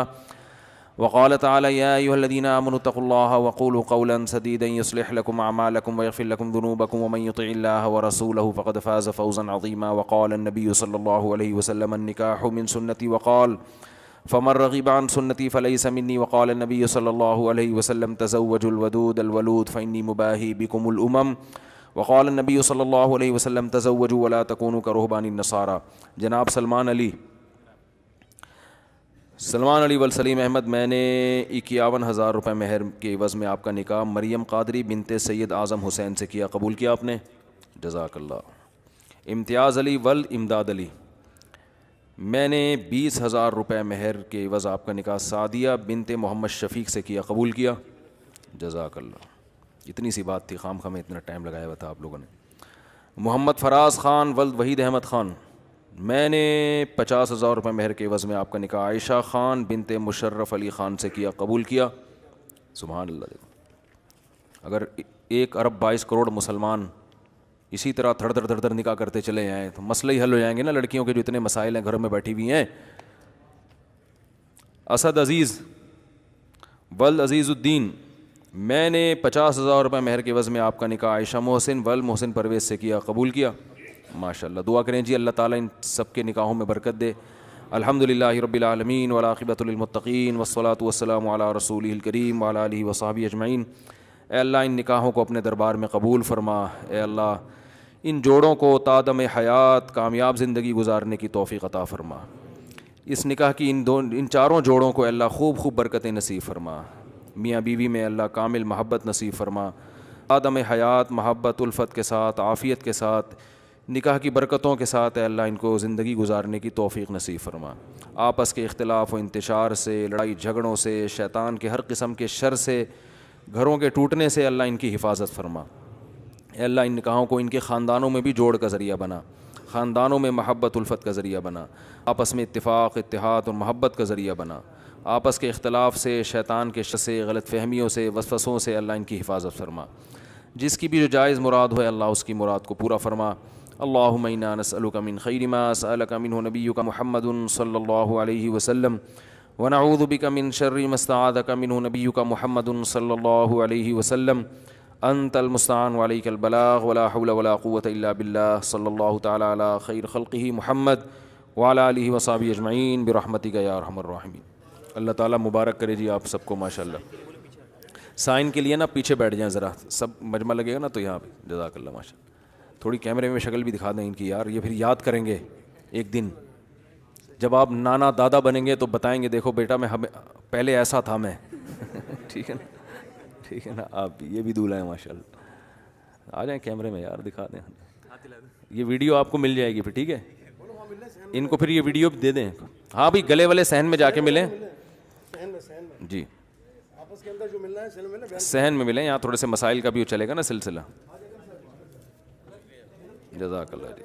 وقال تعالى يا أيها الذين آمنوا اتقوا الله وقولوا قولا سديدا يصلح لكم أعمالكم ويغفر لكم ذنوبكم ومن يطع الله ورسوله فقد فاز فوزا عظيما. وقال النبي صلى الله عليه وسلم النكاح من سنتي وقال فمن رغب عن سنتي فليس مني. وقال النبي صلى الله عليه وسلم تزوجوا الودود الولود فإني مباهي بكم الأمم. وقال النبي صلى الله عليه وسلم تزوجوا ولا تكونوا كرهبان النصارى. جناب سلمان علی ولد سلیم احمد, میں نے 51,000 روپے مہر کے عوض میں آپ کا نکاح مریم قادری بنت سید اعظم حسین سے کیا, قبول کیا آپ نے؟ جزاک اللہ. امتیاز علی ولد امداد علی, میں نے 20,000 روپے مہر کے عوض آپ کا نکاح سعدیہ بنت محمد شفیق سے کیا, قبول کیا؟ جزاک اللہ. اتنی سی بات تھی، خام خواہ اتنا ٹائم لگایا ہوا تھا آپ لوگوں نے. محمد فراز خان ولد وحید احمد خان، میں نے 50,000 روپے مہر کے عوض میں آپ کا نکاح عائشہ خان بنت مشرف علی خان سے کیا، قبول کیا. سبحان اللہ. دیکھو اگر 1 ارب 22 کروڑ مسلمان اسی طرح دھڑ دھڑ نکاح کرتے چلے جائیں تو مسئلہ ہی حل ہو جائیں گے نا. لڑکیوں کے جو اتنے مسائل ہیں گھروں میں بیٹھی ہوئی ہیں. اسد عزیز ولد عزیز الدین، میں نے 50,000 روپے مہر کے عوض میں آپ کا نکاح عائشہ محسن ولد محسن پرویز سے کیا، قبول کیا. ماشاء اللہ. دعا کریں جی اللہ تعالیٰ ان سب کے نکاحوں میں برکت دے. الحمدللہ رب العالمین والعاقبۃ للمتقین والصلاۃ والسلام علی رسولہ الکریم وعلی آلہ وصحبہ اجمعین. اے اللہ ان نکاحوں کو اپنے دربار میں قبول فرما. اے اللہ ان جوڑوں کو تادم حیات کامیاب زندگی گزارنے کی توفیق عطا فرما. اس نکاح کی ان چاروں جوڑوں کو اے اللہ خوب خوب برکتیں نصیب فرما. میاں بیوی میں اللہ کامل محبت نصیب فرما. تادم حیات محبت الفت کے ساتھ عافیت کے ساتھ نکاح کی برکتوں کے ساتھ اے اللہ ان کو زندگی گزارنے کی توفیق نصیب فرما. آپس کے اختلاف و انتشار سے، لڑائی جھگڑوں سے، شیطان کے ہر قسم کے شر سے، گھروں کے ٹوٹنے سے اللہ ان کی حفاظت فرما. اے اللہ ان نکاحوں کو ان کے خاندانوں میں بھی جوڑ کا ذریعہ بنا، خاندانوں میں محبت الفت کا ذریعہ بنا، آپس میں اتفاق اتحاد اور محبت کا ذریعہ بنا. آپس کے اختلاف سے، شیطان کے شر سے، غلط فہمیوں سے، وسوسوں سے اللہ ان کی حفاظت فرما. جس کی بھی جو جائز مراد ہو اللہ اس کی مراد کو پورا فرما. اللہم انا نسألک من خیر ما سألک منہ نبیک محمد صلی اللہ علیہ وسلم ونعوذ بک من شر ما استعاذک منہ نبیک محمد صلی اللہ علیہ وسلم. انت المستعان وعلیک البلاغ ولا حول ولا قوة الا باللہ. صلی اللہ تعالی علی خیر خلقہ محمد وعلی آلہ وصحبہ اجمعین برحمتک یا ارحم الراحمین. اللہ تعالیٰ مبارک کرے جی آپ سب کو. ماشاءاللہ. سائن کے لیے نا پیچھے بیٹھ جائیں ذرا، سب مجمع لگے گا نا تو یہاں پہ. جزاک اللہ. ماشاءاللہ. تھوڑی کیمرے میں شکل بھی دکھا دیں ان کی یار، یہ پھر یاد کریں گے ایک دن جب آپ نانا دادا بنیں گے تو بتائیں گے دیکھو بیٹا میں پہلے ایسا تھا میں. ٹھیک ہے نا، ٹھیک ہے نا. آپ یہ بھی دولہا ہیں ماشاء اللہ. آ جائیں کیمرے میں یار دکھا دیں. یہ ویڈیو آپ کو مل جائے گی پھر. ٹھیک ہے ان کو پھر یہ ویڈیو دے دیں. ہاں بھائی گلے والے صحن میں جا کے ملیں جی، صحن میں ملیں. یہاں تھوڑے سے مسائل کا بھی چلے گا نا سلسلہ. جزاک اللہ جی.